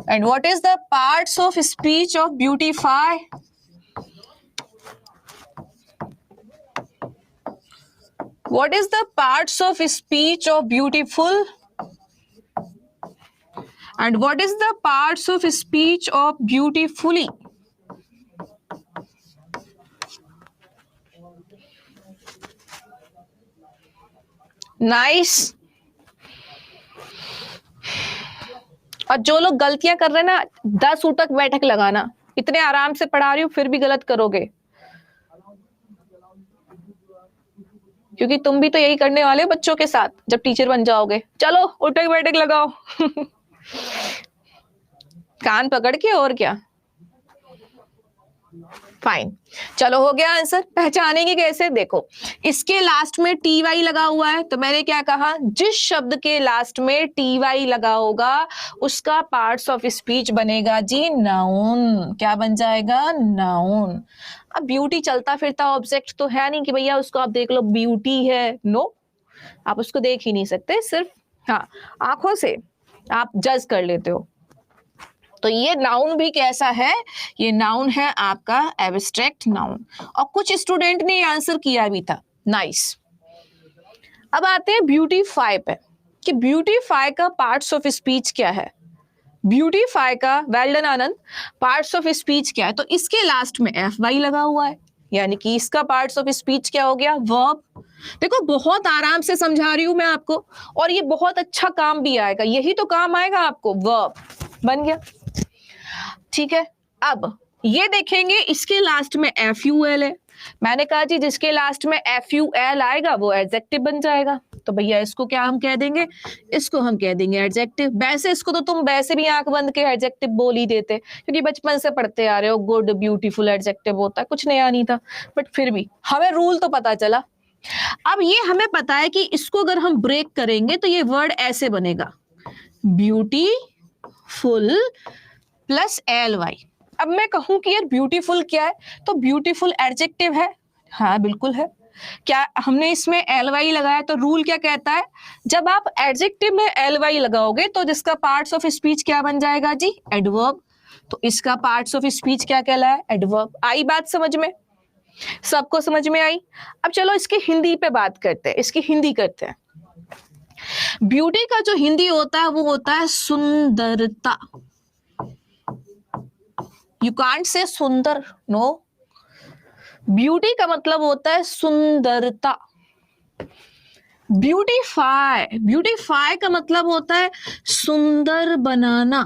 And what is the parts of speech of beautify? What is the parts of speech of beautiful? And what is the parts of speech of beautifully? Nice. और जो लोग गलतियां कर रहे हैं ना, 10 ऊतक बैठक लगाना। इतने आराम से पढ़ा रही हूं फिर भी गलत करोगे, क्योंकि तुम भी तो यही करने वाले हो बच्चों के साथ जब टीचर बन जाओगे। चलो उठक बैठक लगाओ कान पकड़ के। और क्या, फाइन, चलो हो गया आंसर। पहचानेंगे कैसे, देखो इसके लास्ट में टी वाई लगा हुआ है, तो मैंने क्या कहा, जिस शब्द के लास्ट में टी वाई लगा होगा उसका पार्ट्स ऑफ स्पीच बनेगा जी नाउन। क्या बन जाएगा, नाउन। अब ब्यूटी चलता फिरता ऑब्जेक्ट तो है नहीं कि भैया उसको आप देख लो ब्यूटी है, नो, आप उसको देख ही नहीं सकते, सिर्फ हाँ आंखों से आप जज कर लेते हो। तो ये नाउन भी कैसा है, ये नाउन है आपका एब्स्ट्रैक्ट नाउन। और कुछ स्टूडेंट ने आंसर किया भी था, नाइस। अब आते हैं ब्यूटीफाई पे, कि ब्यूटीफाई का पार्ट्स ऑफ स्पीच क्या है। ब्यूटीफाई का, well done Anand, parts of speech क्या है, तो इसके लास्ट में एफ वाई लगा हुआ है, यानी कि इसका पार्ट्स ऑफ स्पीच क्या हो गया, वर्ब। देखो बहुत आराम से समझा रही हूं मैं आपको, और ये बहुत अच्छा काम भी आएगा, यही तो काम आएगा आपको, वर्ब बन गया। ठीक है, अब ये देखेंगे इसके लास्ट में एफ यू एल है, मैंने कहा जी जिसके लास्ट में एफ यू एल आएगा वो एडजेक्टिव बन जाएगा, तो भैया इसको क्या हम कह देंगे, इसको हम कह देंगे एडजेक्टिव। वैसे इसको तो तुम वैसे भी आंख बंद के एडजेक्टिव बोल ही देते, क्योंकि बचपन से पढ़ते आ रहे हो, गुड ब्यूटीफुल एडजेक्टिव होता है, कुछ नया नहीं था, बट फिर भी हमें रूल तो पता चला। अब ये हमें पता है कि इसको अगर हम ब्रेक करेंगे तो ये वर्ड ऐसे बनेगा, ब्यूटीफुल प्लस एल वाई। अब मैं कहूं कि यार ब्यूटीफुल क्या है, तो ब्यूटीफुल एडजेक्टिव है, हाँ बिल्कुल है। क्या हमने इसमें एल वाई लगाया, तो रूल क्या कहता है, जब आप एडजेक्टिव में एल वाई लगाओगे तो जिसका पार्ट्स ऑफ स्पीच क्या बन जाएगा जी, एडवर्ब। तो इसका पार्ट्स ऑफ स्पीच क्या कहलाया, एडवर्ब। आई बात समझ में, सबको समझ में आई। अब चलो इसकी हिंदी पे बात करते हैं, इसकी हिंदी करते हैं। ब्यूटी का जो हिंदी होता है वो होता है सुंदरता। यू कांट से सुंदर, नो, ब्यूटी का मतलब होता है सुंदरता। ब्यूटीफाई, ब्यूटीफाई का मतलब होता है सुंदर बनाना,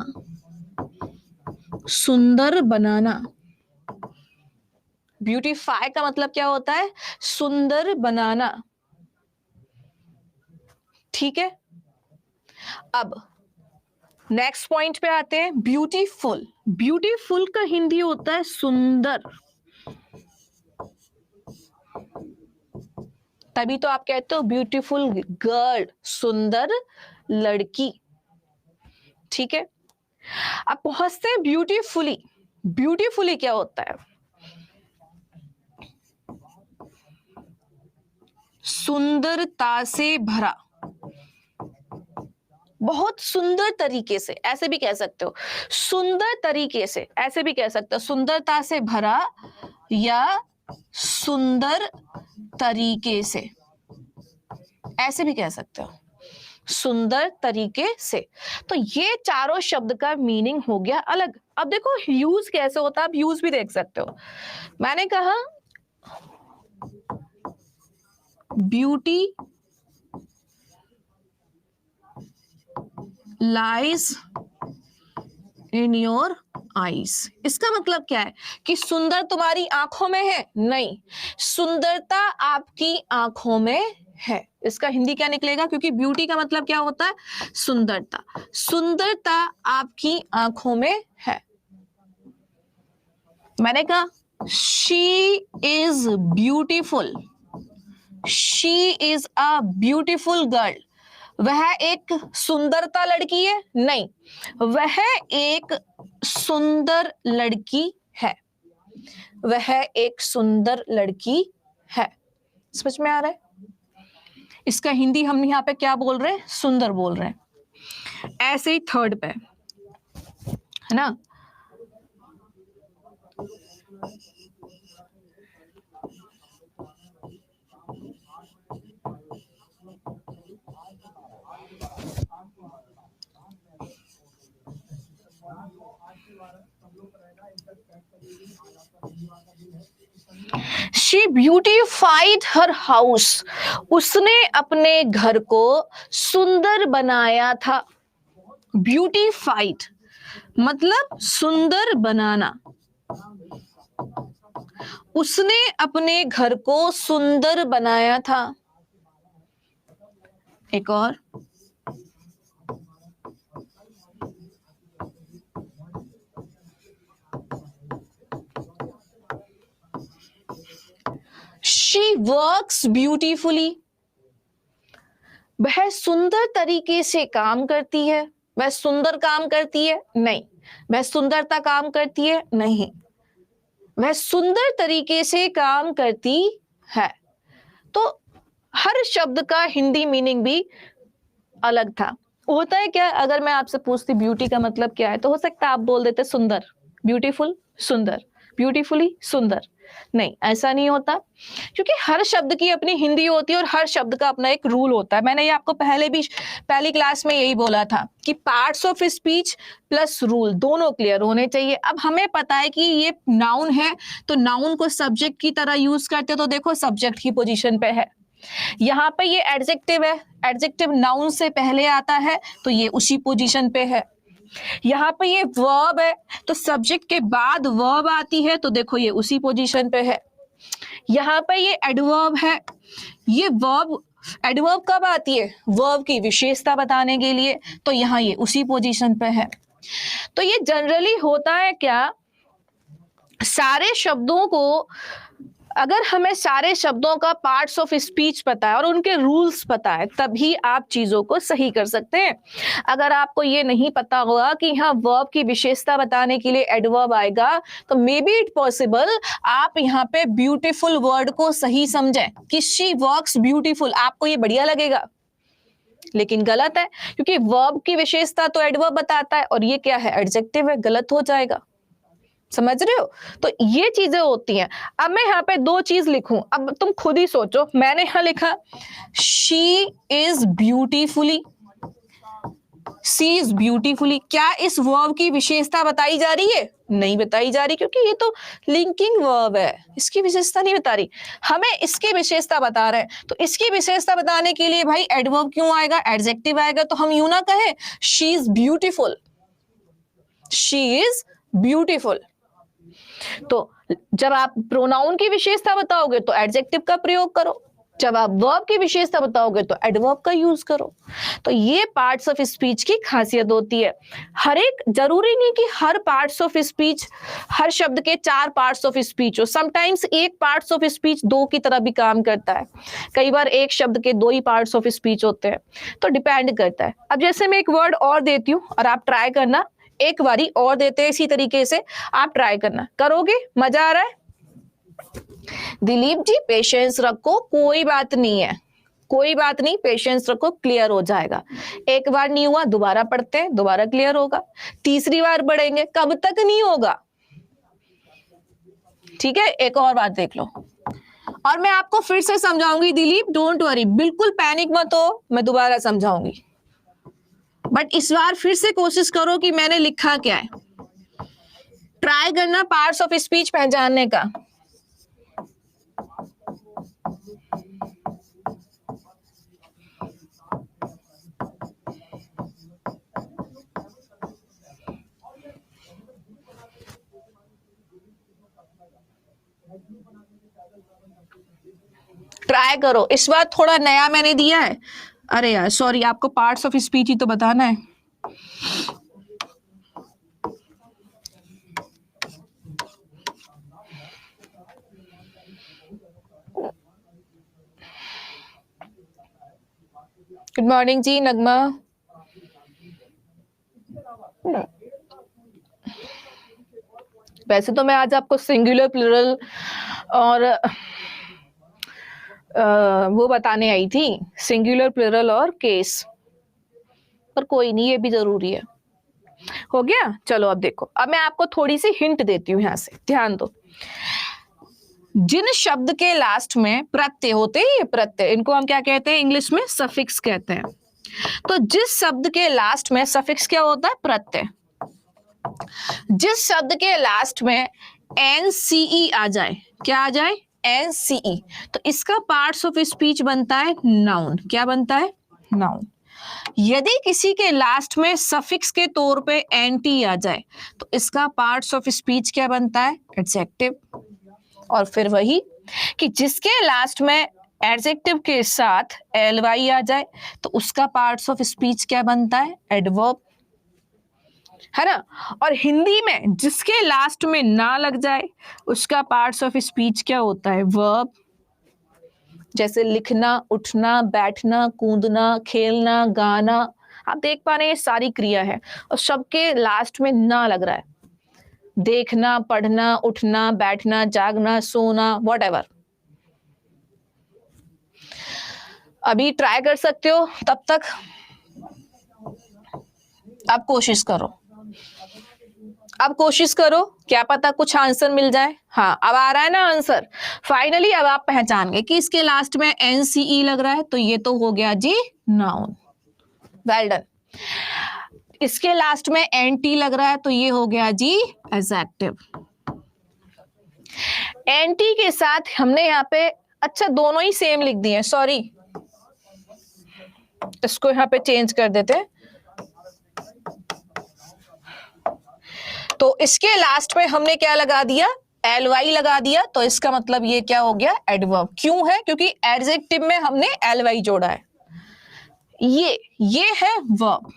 सुंदर बनाना। ब्यूटीफाई का मतलब क्या होता है, सुंदर बनाना। ठीक है, अब नेक्स्ट पॉइंट पे आते हैं, ब्यूटीफुल। ब्यूटीफुल का हिंदी होता है सुंदर, तभी तो आप कहते हो ब्यूटीफुल गर्ल, सुंदर लड़की। ठीक है, अब पहुंचते हैं ब्यूटीफुली। ब्यूटीफुली क्या होता है, सुंदरता से भरा, बहुत सुंदर तरीके से, ऐसे भी कह सकते हो, सुंदर तरीके से, ऐसे भी कह सकते हो, सुंदरता से भरा या सुंदर तरीके से, ऐसे भी कह सकते हो, सुंदर तरीके से। तो ये चारों शब्द का मीनिंग हो गया अलग। अब देखो यूज कैसे होता है, आप यूज भी देख सकते हो। मैंने कहा beauty lies in your eyes. इसका मतलब क्या है कि सुंदर तुम्हारी आंखों में है, नहीं, सुंदरता आपकी आंखों में है। इसका हिंदी क्या निकलेगा, क्योंकि ब्यूटी का मतलब क्या होता है, सुंदरता, सुंदरता आपकी आंखों में है। मैंने कहा she is beautiful, she is a beautiful girl, वह एक सुंदरता लड़की है, नहीं, वह एक सुंदर लड़की है, वह एक सुंदर लड़की है। समझ में आ रहा है, इसका हिंदी हम यहाँ पे क्या बोल रहे हैं, सुंदर बोल रहे हैं। ऐसे ही थर्ड पे है ना, शी ब्यूटिफाइड हर हाउस, उसने अपने घर को सुंदर बनाया था। ब्यूटिफाइड मतलब सुंदर बनाना, उसने अपने घर को सुंदर बनाया था। एक और, वर्क्स ब्यूटीफुली, वह सुंदर तरीके से काम करती है। वह सुंदर काम करती है? नहीं। वह सुंदरता काम करती है? नहीं। वह सुंदर तरीके से काम करती है। तो हर शब्द का हिंदी मीनिंग भी अलग था। होता है क्या, अगर मैं आपसे पूछती ब्यूटी का मतलब क्या है, तो हो सकता है आप बोल देते सुंदर, ब्यूटीफुल, सुंदर, ब्यूटीफुली, सुंदर। नहीं, ऐसा नहीं होता, क्योंकि हर शब्द की अपनी हिंदी होती है और हर शब्द का अपना एक रूल होता है। मैंने ये आपको पहली क्लास में यही बोला था कि parts of speech plus rule दोनों क्लियर होने चाहिए। अब हमें पता है कि ये नाउन है, तो नाउन को सब्जेक्ट की तरह यूज करते, तो देखो सब्जेक्ट की पोजीशन पे है। यहाँ पे ये एडजेक्टिव है, एडजेक्टिव नाउन से पहले आता है, तो ये उसी पोजीशन पे है। यहाँ पे ये वर्ब है, तो सब्जेक्ट के बाद वर्ब आती है, तो देखो ये उसी पोजीशन पे है। यहाँ पे ये एडवर्ब है, ये वर्ब, एडवर्ब कब आती है? वर्ब की विशेषता बताने के लिए, तो यहाँ ये उसी पोजीशन पे है। तो ये जनरली होता है क्या, सारे शब्दों को, अगर हमें सारे शब्दों का पार्ट्स ऑफ स्पीच पता है और उनके रूल्स पता है, तभी आप चीजों को सही कर सकते हैं। अगर आपको ये नहीं पता होगा कि यहाँ वर्ब की विशेषता बताने के लिए एडवर्ब आएगा, तो मे बी इट पॉसिबल आप यहाँ पे ब्यूटीफुल वर्ड को सही समझें कि शी वर्क्स ब्यूटीफुल, आपको ये बढ़िया लगेगा, लेकिन गलत है, क्योंकि वर्ब की विशेषता तो एडवर्ब बताता है और ये क्या है? एडजेक्टिव है, गलत हो जाएगा। समझ रहे हो? तो ये चीजें होती हैं। अब मैं यहाँ पे दो चीज लिखूं, अब तुम खुद ही सोचो। मैंने यहाँ लिखा she is beautifully, she is beautifully, क्या इस वर्ब की विशेषता बताई जा रही है? नहीं बताई जा रही, क्योंकि ये तो लिंकिंग वर्ब है, इसकी विशेषता नहीं बता रही। हमें इसकी विशेषता बता रहे हैं, तो इसकी विशेषता बताने के लिए भाई एडवर्ब क्यों आएगा? एडजेक्टिव आएगा। तो हम यूं ना कहें she is beautiful, she is beautiful. तो जब आप प्रोनाउन की विशेषता बताओगे तो एडजेक्टिव का प्रयोग करो, जब आप वर्ब की विशेषता बताओगे तो एडवर्ब का यूज करो। तो ये पार्ट्स ऑफ स्पीच की खासियत होती है। हर एक, जरूरी नहीं कि हर पार्ट्स ऑफ स्पीच, हर शब्द के 4 पार्ट्स ऑफ स्पीच हो। समटाइम्स एक पार्ट्स ऑफ स्पीच 2 की तरह भी काम करता है। कई बार एक शब्द के 2 ही पार्ट्स ऑफ स्पीच होते हैं, तो डिपेंड करता है। अब जैसे मैं एक वर्ड और देती हूँ और आप ट्राई करना, एक बारी और देते हैं इसी तरीके से, आप ट्राई करना, करोगे? मजा आ रहा है? दिलीप जी पेशेंस रखो, कोई बात नहीं है, कोई बात नहीं, पेशेंस रखो, क्लियर हो जाएगा। एक बार नहीं हुआ, दोबारा पढ़ते हैं, दोबारा क्लियर होगा। तीसरी बार पढ़ेंगे, कब तक नहीं होगा? ठीक है, एक और बात देख लो और मैं आपको फिर से समझाऊंगी। दिलीप डोंट वरी, बिल्कुल पैनिक मत हो, मैं दोबारा समझाऊंगी, बट इस बार फिर से कोशिश करो कि मैंने लिखा क्या है। ट्राई करना पार्ट्स ऑफ स्पीच पहचानने का। ट्राई करो, इस बार थोड़ा नया मैंने दिया है। अरे यार सॉरी, आपको पार्ट्स ऑफ स्पीच ही तो बताना है। गुड मॉर्निंग जी नगमा। वैसे तो मैं आज आपको सिंगुलर प्लूरल और वो बताने आई थी, सिंगुलर प्लूरल और केस, पर कोई नहीं, ये भी जरूरी है। हो गया? चलो अब देखो, अब मैं आपको थोड़ी सी हिंट देती हूँ, यहां से ध्यान दो। जिन शब्द के लास्ट में प्रत्यय होते हैं, ये प्रत्यय, इनको हम क्या कहते हैं? इंग्लिश में सफिक्स कहते हैं। तो जिस शब्द के लास्ट में सफिक्स क्या होता है? प्रत्यय। जिस शब्द के लास्ट में NCE आ जाए, क्या आ जाए? NCE, तो इसका पार्ट्स ऑफ स्पीच बनता है नाउन। क्या बनता है? नाउन। यदि किसी के लास्ट में सफिक्स के तौर पे NT आ जाए, तो इसका पार्ट्स ऑफ स्पीच क्या बनता है? एडजेक्टिव। और फिर वही कि जिसके लास्ट में एडजेक्टिव के साथ LY आ जाए, तो उसका पार्ट्स ऑफ स्पीच क्या बनता है? एडवर्ब, है ना। और हिंदी में जिसके लास्ट में ना लग जाए, उसका पार्ट्स ऑफ स्पीच क्या होता है? वर्ब। जैसे लिखना, उठना, बैठना, कूदना, खेलना, गाना। आप देख पा रहे हैं ये सारी क्रिया है और सबके लास्ट में ना लग रहा है। देखना, पढ़ना, उठना, बैठना, जागना, सोना, व्हाटएवर। अभी ट्राई कर सकते हो, तब तक आप कोशिश करो। अब कोशिश करो, क्या पता कुछ आंसर मिल जाए। हाँ, अब आ रहा है ना आंसर। फाइनली अब आप पहचान गए कि इसके लास्ट में NCE लग रहा है, तो ये तो हो गया जी नाउन। Well done. इसके लास्ट में NT लग रहा है, तो ये हो गया जी एडजेक्टिव। NT के साथ हमने यहाँ पे, अच्छा दोनों ही सेम लिख दिए, सॉरी, इसको यहाँ पे चेंज कर देते हैं। तो इसके लास्ट में हमने क्या लगा दिया, ly लगा दिया, तो इसका मतलब ये क्या हो गया, एडवर्ब। क्यों है, क्योंकि एडजेक्टिव में हमने ly जोड़ा है। ये है वर्ब।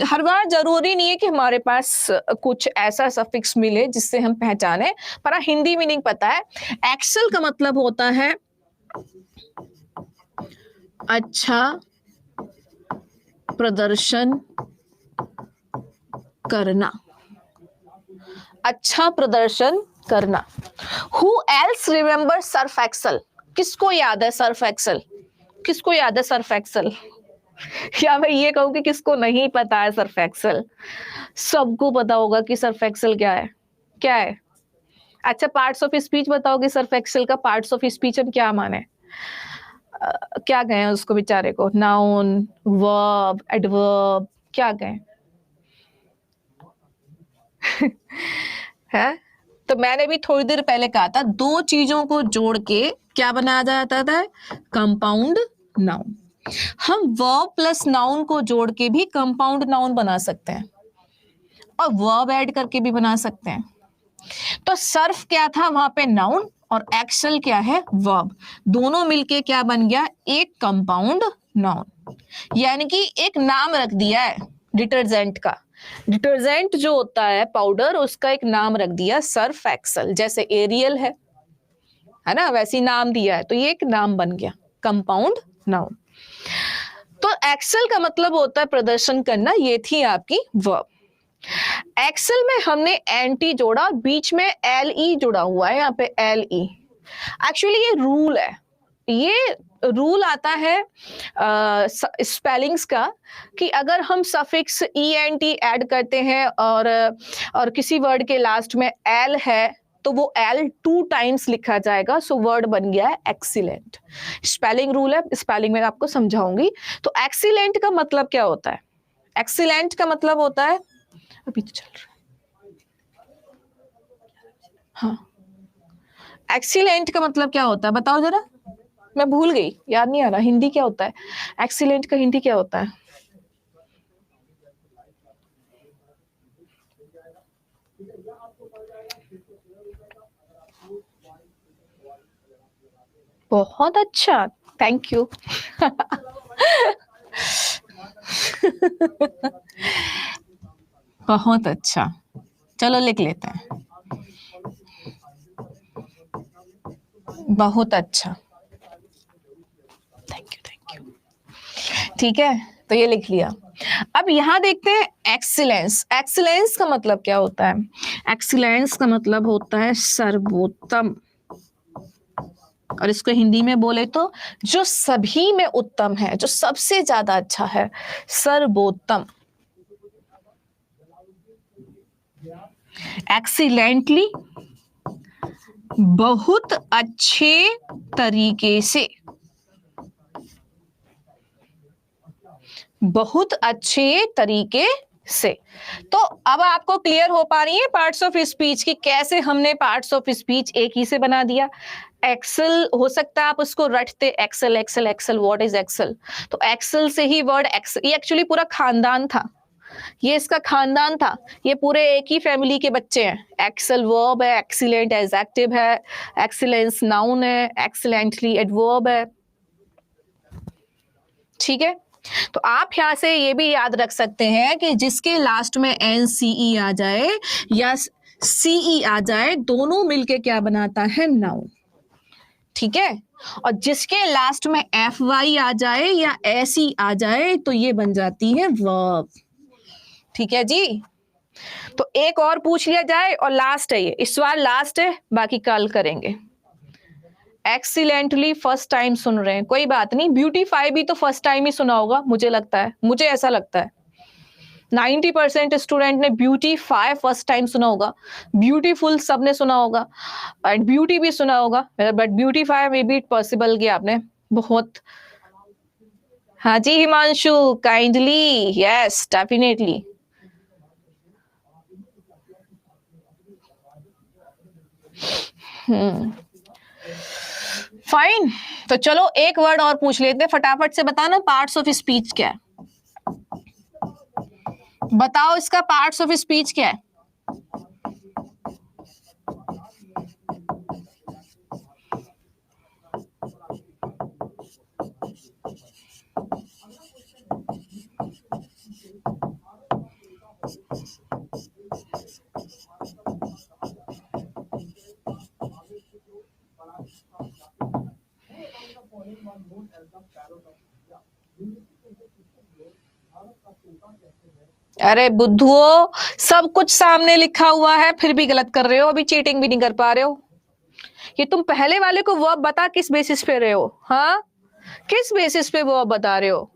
हर बार जरूरी नहीं है कि हमारे पास कुछ ऐसा सफिक्स मिले जिससे हम पहचाने, पर हिंदी मीनिंग पता है। एक्सेल का मतलब होता है अच्छा प्रदर्शन करना, अच्छा प्रदर्शन करना। Who else remember Surf Excel? किसको याद है सर्फ एक्सेल? किसको याद है सर्फ एक्सेल? या मैं ये कहूँ कि किसको नहीं पता है सर्फ एक्सेल? सबको पता होगा कि सर्फ एक्सेल क्या है। क्या है? अच्छा, पार्ट्स ऑफ स्पीच बताओगे सर्फ एक्सेल का। पार्ट्स ऑफ स्पीच हम क्या माने, क्या कहें उसको बेचारे को, नाउन, वर्ब, एडवर्ब, क्या कहें? है, तो मैंने भी थोड़ी देर पहले कहा था, दो चीजों को जोड़ के क्या बनाया जाता था, कंपाउंड नाउन। हम वर्ब प्लस नाउन को जोड़ के भी कंपाउंड नाउन बना सकते हैं और वर्ब ऐड करके भी बना सकते हैं। तो सर्फ क्या था वहां पे, नाउन, और एक्सेल क्या है, वर्ब। दोनों मिलके क्या बन गया, एक कंपाउंड नाउन। यानी कि एक नाम रख दिया है डिटर्जेंट का। डिटर्जेंट जो होता है पाउडर, उसका एक नाम रख दिया सर्फ एक्सेल। जैसे एरियल है ना, वैसी नाम दिया है, तो ये एक नाम बन गया कंपाउंड नाउन। तो एक्सेल का मतलब होता है प्रदर्शन करना। ये थी आपकी वर्ब। एक्सेल में हमने एंटी जोड़ा, बीच में LE जुड़ा हुआ है, यहाँ पे LE। एक्चुअली ये रूल है, ये रूल आता है स्पेलिंग्स का, कि अगर हम सफिक्स ENT ऐड करते हैं और किसी वर्ड के लास्ट में L है, तो वो L 2 टाइम्स लिखा जाएगा। सो वर्ड बन गया है एक्सीलेंट। स्पेलिंग रूल है, स्पेलिंग में आपको समझाऊंगी। तो एक्सीलेंट का मतलब क्या होता है, एक्सीलेंट का मतलब होता है, अभी तो चल रहा है, हाँ, एक्सीलेंट का मतलब क्या होता है बताओ जरा, मैं भूल गई, याद नहीं आ रहा। हिंदी क्या होता है एक्सीलेंट का, हिंदी क्या होता है? बहुत अच्छा, थैंक यू। बहुत अच्छा, चलो लिख लेते हैं। बहुत अच्छा, थैंक यू थैंक यू। ठीक है, तो ये लिख लिया। अब यहां देखते हैं एक्सीलेंस। एक्सीलेंस का मतलब क्या होता है? एक्सीलेंस का मतलब होता है सर्वोत्तम, और इसको हिंदी में बोले तो जो सभी में उत्तम है, जो सबसे ज्यादा अच्छा है, सर्वोत्तम। एक्सीलेंटली, बहुत अच्छे तरीके से, बहुत अच्छे तरीके से। तो अब आपको क्लियर हो पा रही है पार्ट्स ऑफ स्पीच की, कैसे हमने पार्ट्स ऑफ स्पीच एक ही से बना दिया। एक्सेल हो सकता है आप उसको रटते, excel excel excel, what is excel, तो एक्सेल से ही वर्ड एक्सेल। ये एक्चुअली पूरा खानदान था, ये इसका खानदान था, ये पूरे एक ही फैमिली के बच्चे हैं। एक्सेल वर्ब है, एक्सीलेंट एडजेक्टिव है, एक्सीलेंस नाउन है, एक्सीलेंटली एडवर्ब है। ठीक है, तो आप यहां से ये भी याद रख सकते हैं कि जिसके लास्ट में NCE आ जाए या CE आ जाए, दोनों मिलके क्या बनाता है, नाउन। ठीक है, और जिसके लास्ट में एफ वाई आ जाए या ऐसी आ जाए तो ये बन जाती है वर्ब। ठीक है जी, तो एक और पूछ लिया जाए और लास्ट है ये, इस बार लास्ट है, बाकी कल करेंगे। एक्सीलेंटली फर्स्ट टाइम सुन रहे हैं, कोई बात नहीं, ब्यूटीफाई भी तो फर्स्ट टाइम ही सुना होगा, मुझे लगता है, मुझे ऐसा लगता है 90% स्टूडेंट ने ब्यूटीफाई फर्स्ट टाइम सुना होगा, ब्यूटीफुल सबने सुना होगा, एंड ब्यूटी भी सुना होगा, but beautify may be possible किया आपने बहुत। हाँ जी Himanshu, kindly, yes definitely. Fine, तो चलो एक वर्ड और पूछ लेते हैं, फटाफट से बताना पार्ट्स ऑफ स्पीच क्या है, बताओ इसका पार्ट्स ऑफ स्पीच क्या है। अरे बुद्धुओ, सब कुछ सामने लिखा हुआ है फिर भी गलत कर रहे हो, अभी चीटिंग भी नहीं कर पा रहे हो। ये तुम पहले वाले को वर्ब बता किस बेसिस पे रहे हो, हाँ किस बेसिस पे वर्ब बता रहे हो,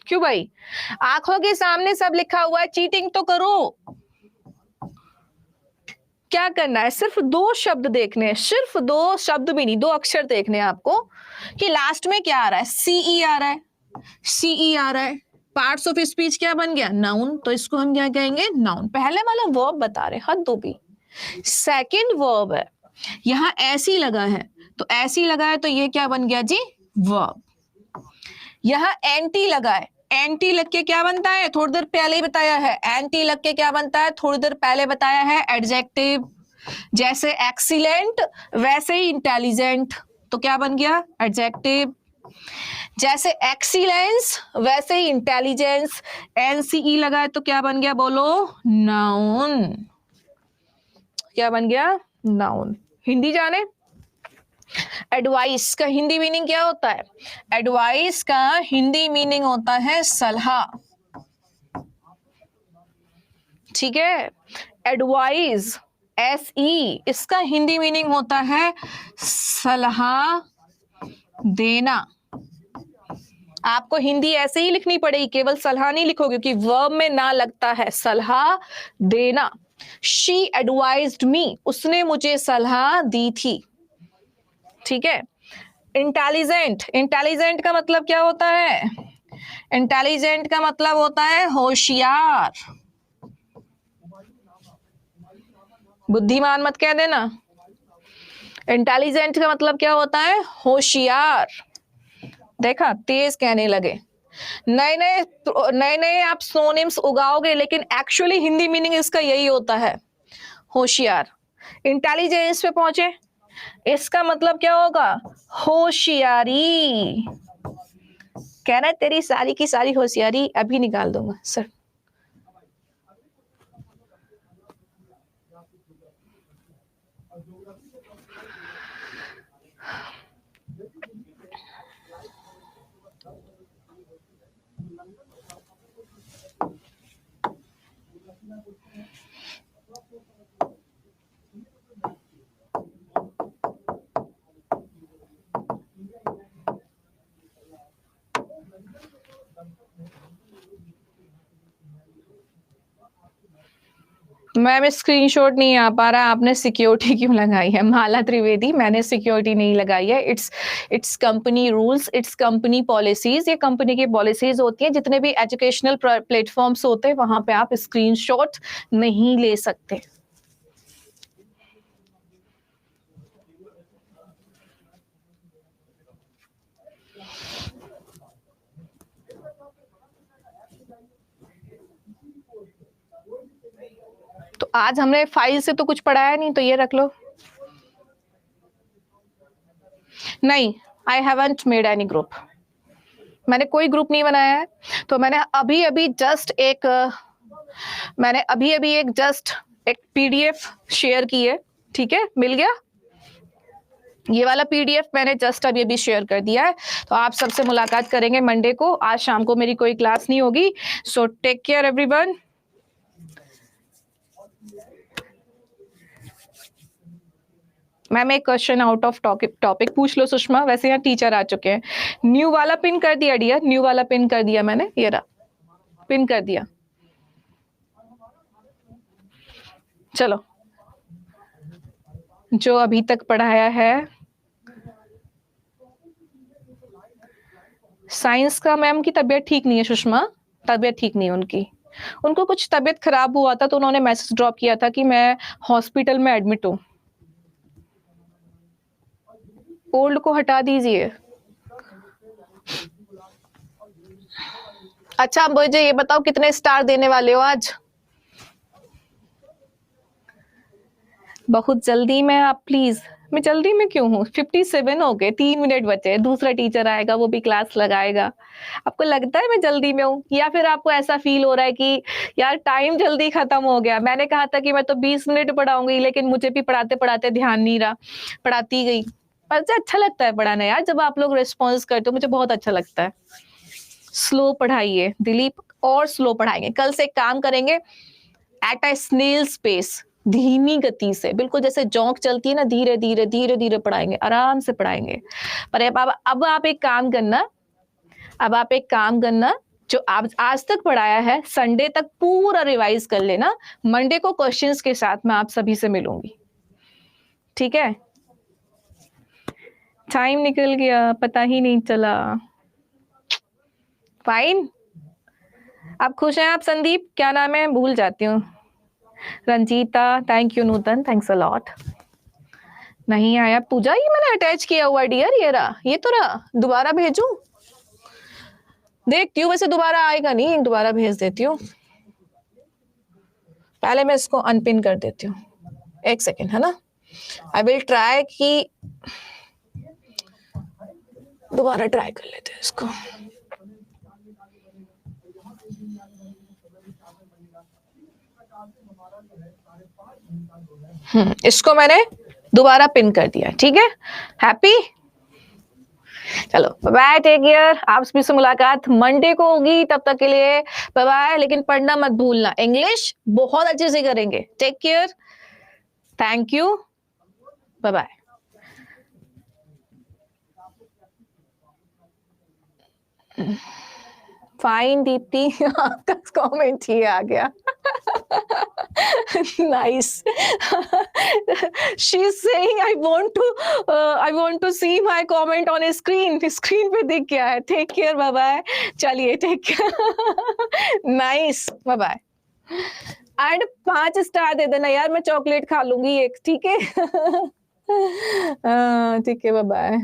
क्यों भाई, आंखों के सामने सब लिखा हुआ है, चीटिंग तो करो। क्या करना है, सिर्फ दो शब्द देखने हैं, सिर्फ दो शब्द भी नहीं, दो अक्षर देखने हैं आपको कि लास्ट में क्या आ रहा है, सीई आ रहा है, सीई आ रहा है। पार्ट्स ऑफ स्पीच क्या बन गया, नाउन, तो इसको हम क्या कहेंगे, नाउन। पहले वाला वर्ब बता रहे, हद दो भी। सेकंड वर्ब है, यहां ऐसी लगा है, तो ऐसी लगा है तो ये क्या बन गया जी, वर्ब। यहां एंटी लगा है, एंटी लग के क्या बनता है, थोड़ी देर पहले ही बताया है, एंटी लग के क्या बनता है, थोड़ी देर पहले बताया है, एडजेक्टिव। जैसे एक्सीलेंट वैसे ही इंटेलिजेंट, तो क्या बन गया, एडजेक्टिव। जैसे एक्सीलेंस वैसे ही इंटेलिजेंस, एनसीई लगा है तो क्या बन गया, बोलो, नाउन। क्या बन गया, नाउन। हिंदी जाने, एडवाइस का हिंदी मीनिंग क्या होता है, एडवाइस का हिंदी मीनिंग होता है सलाह, ठीक है, एडवाइस SE इसका हिंदी मीनिंग होता है सलाह देना। आपको हिंदी ऐसे ही लिखनी पड़ेगी, केवल सलाह नहीं लिखोगे क्योंकि वर्ब में ना लगता है, सलाह देना। शी एडवाइज्ड मी, उसने मुझे सलाह दी थी, ठीक है। इंटेलिजेंट, इंटेलिजेंट का मतलब क्या होता है, इंटेलिजेंट का मतलब होता है होशियार, बुद्धिमान मत कह देना। इंटेलिजेंट का मतलब क्या होता है, होशियार। देखा, तेज कहने लगे, नए नए आप सोनिम्स उगाओगे, लेकिन एक्चुअली हिंदी मीनिंग इसका यही होता है, होशियार। इंटेलिजेंस पे पहुंचे, इसका मतलब क्या होगा, होशियारी। कहना है तेरी सारी की सारी होशियारी अभी निकाल दूंगा सर। मैम स्क्रीनशॉट नहीं आ पा रहा, आपने सिक्योरिटी क्यों लगाई है, माला त्रिवेदी, मैंने सिक्योरिटी नहीं लगाई है, it's company rules, it's company policies, ये कंपनी की पॉलिसीज होती है, जितने भी एजुकेशनल प्लेटफॉर्म्स होते हैं वहां पे आप स्क्रीनशॉट नहीं ले सकते। तो आज हमने फाइल से तो कुछ पढ़ाया नहीं, तो ये रख लो। नहीं, I haven't made any group, मैंने कोई ग्रुप नहीं बनाया है। तो मैंने अभी अभी जस्ट एक PDF शेयर की है, ठीक है, मिल गया। ये वाला पीडीएफ मैंने जस्ट अभी अभी शेयर कर दिया है, तो आप सबसे मुलाकात करेंगे मंडे को। आज शाम को मेरी कोई क्लास नहीं होगी, so take care everyone. Ma'am एक क्वेश्चन आउट ऑफ टॉपिक पूछ लो सुषमा, वैसे यहाँ टीचर आ चुके हैं। न्यू वाला पिन कर दिया डियर, न्यू वाला पिन कर दिया मैंने, ये रहा पिन कर दिया। चलो, जो अभी तक पढ़ाया है साइंस का, मैम की तबीयत ठीक नहीं है सुषमा, तबीयत ठीक नहीं है उनकी, उनको कुछ तबीयत खराब हुआ था तो उन्होंने मैसेज ड्रॉप किया था कि मैं हॉस्पिटल में एडमिट हूं। ओल्ड को हटा दीजिए। अच्छा मुझे ये बताओ कितने स्टार देने वाले हो आज? बहुत जल्दी में आप प्लीज। मैं जल्दी में क्यों हूँ? 57 हो गए, 3 मिनट बचे, दूसरा टीचर आएगा वो भी क्लास लगाएगा। आपको लगता है मैं जल्दी में हूँ, या फिर आपको ऐसा फील हो रहा है कि यार टाइम जल्दी खत्म हो गया? मैंने कहा था कि मैं तो 20 मिनट पढ़ाऊंगी, लेकिन मुझे भी पढ़ाते पढ़ाते ध्यान नहीं रहा, पढ़ाती गई। मुझे अच्छा लगता है पढ़ाना यार, जब आप लोग रिस्पॉन्स करते हो मुझे बहुत अच्छा लगता है। स्लो पढ़ाइए दिलीप, और स्लो पढ़ाएंगे। कल से एक काम करेंगे, एट अ स्नेल स्पेस, धीमी गति से, बिल्कुल जैसे जौंक चलती है ना, धीरे धीरे धीरे धीरे पढ़ाएंगे, आराम से पढ़ाएंगे। पर अब आप एक काम करना, अब आप एक काम करना, जो आप आज तक पढ़ाया है संडे तक पूरा रिवाइज कर लेना। मंडे को क्वेश्चंस के साथ मैं आप सभी से मिलूंगी, ठीक है? टाइम निकल गया, पता ही नहीं चला। फाइन, आप खुश हैं? आप संदीप, क्या नाम है, भूल जाती हूँ। Ranjita, thank you. Nutan, thanks a lot. नहीं आया पूजा, ये मैंने अटैच किया हुआ डियर, ये रहा, ये तो रहा। दोबारा भेजूं? देखती हूँ, वैसे दोबारा आएगा नहीं, दोबारा भेज देती हूँ। पहले मैं इसको अनपिन कर देती हूँ, एक सेकेंड, है ना। आई विल ट्राई कि दोबारा ट्राई कर लेते हैं इसको। इसको मैंने दोबारा पिन कर दिया, ठीक है? हैप्पी? चलो बाय, टेक केयर। आप सभी से मुलाकात मंडे को होगी, तब तक के लिए बाय बाय। लेकिन पढ़ना मत भूलना, इंग्लिश बहुत अच्छे से करेंगे। Take care, thank you, bye bye. Fine Deepti, आपका कमेंट ही आ गया। Nice. She is saying I want to see my comment on screen. Screen पे दिख गया है। Take care, bye bye. चलिए take care, nice, bye bye. And 5 star दे देना यार, मैं चॉकलेट खा लूंगी एक, ठीक है? ठीक है, बाय बाय।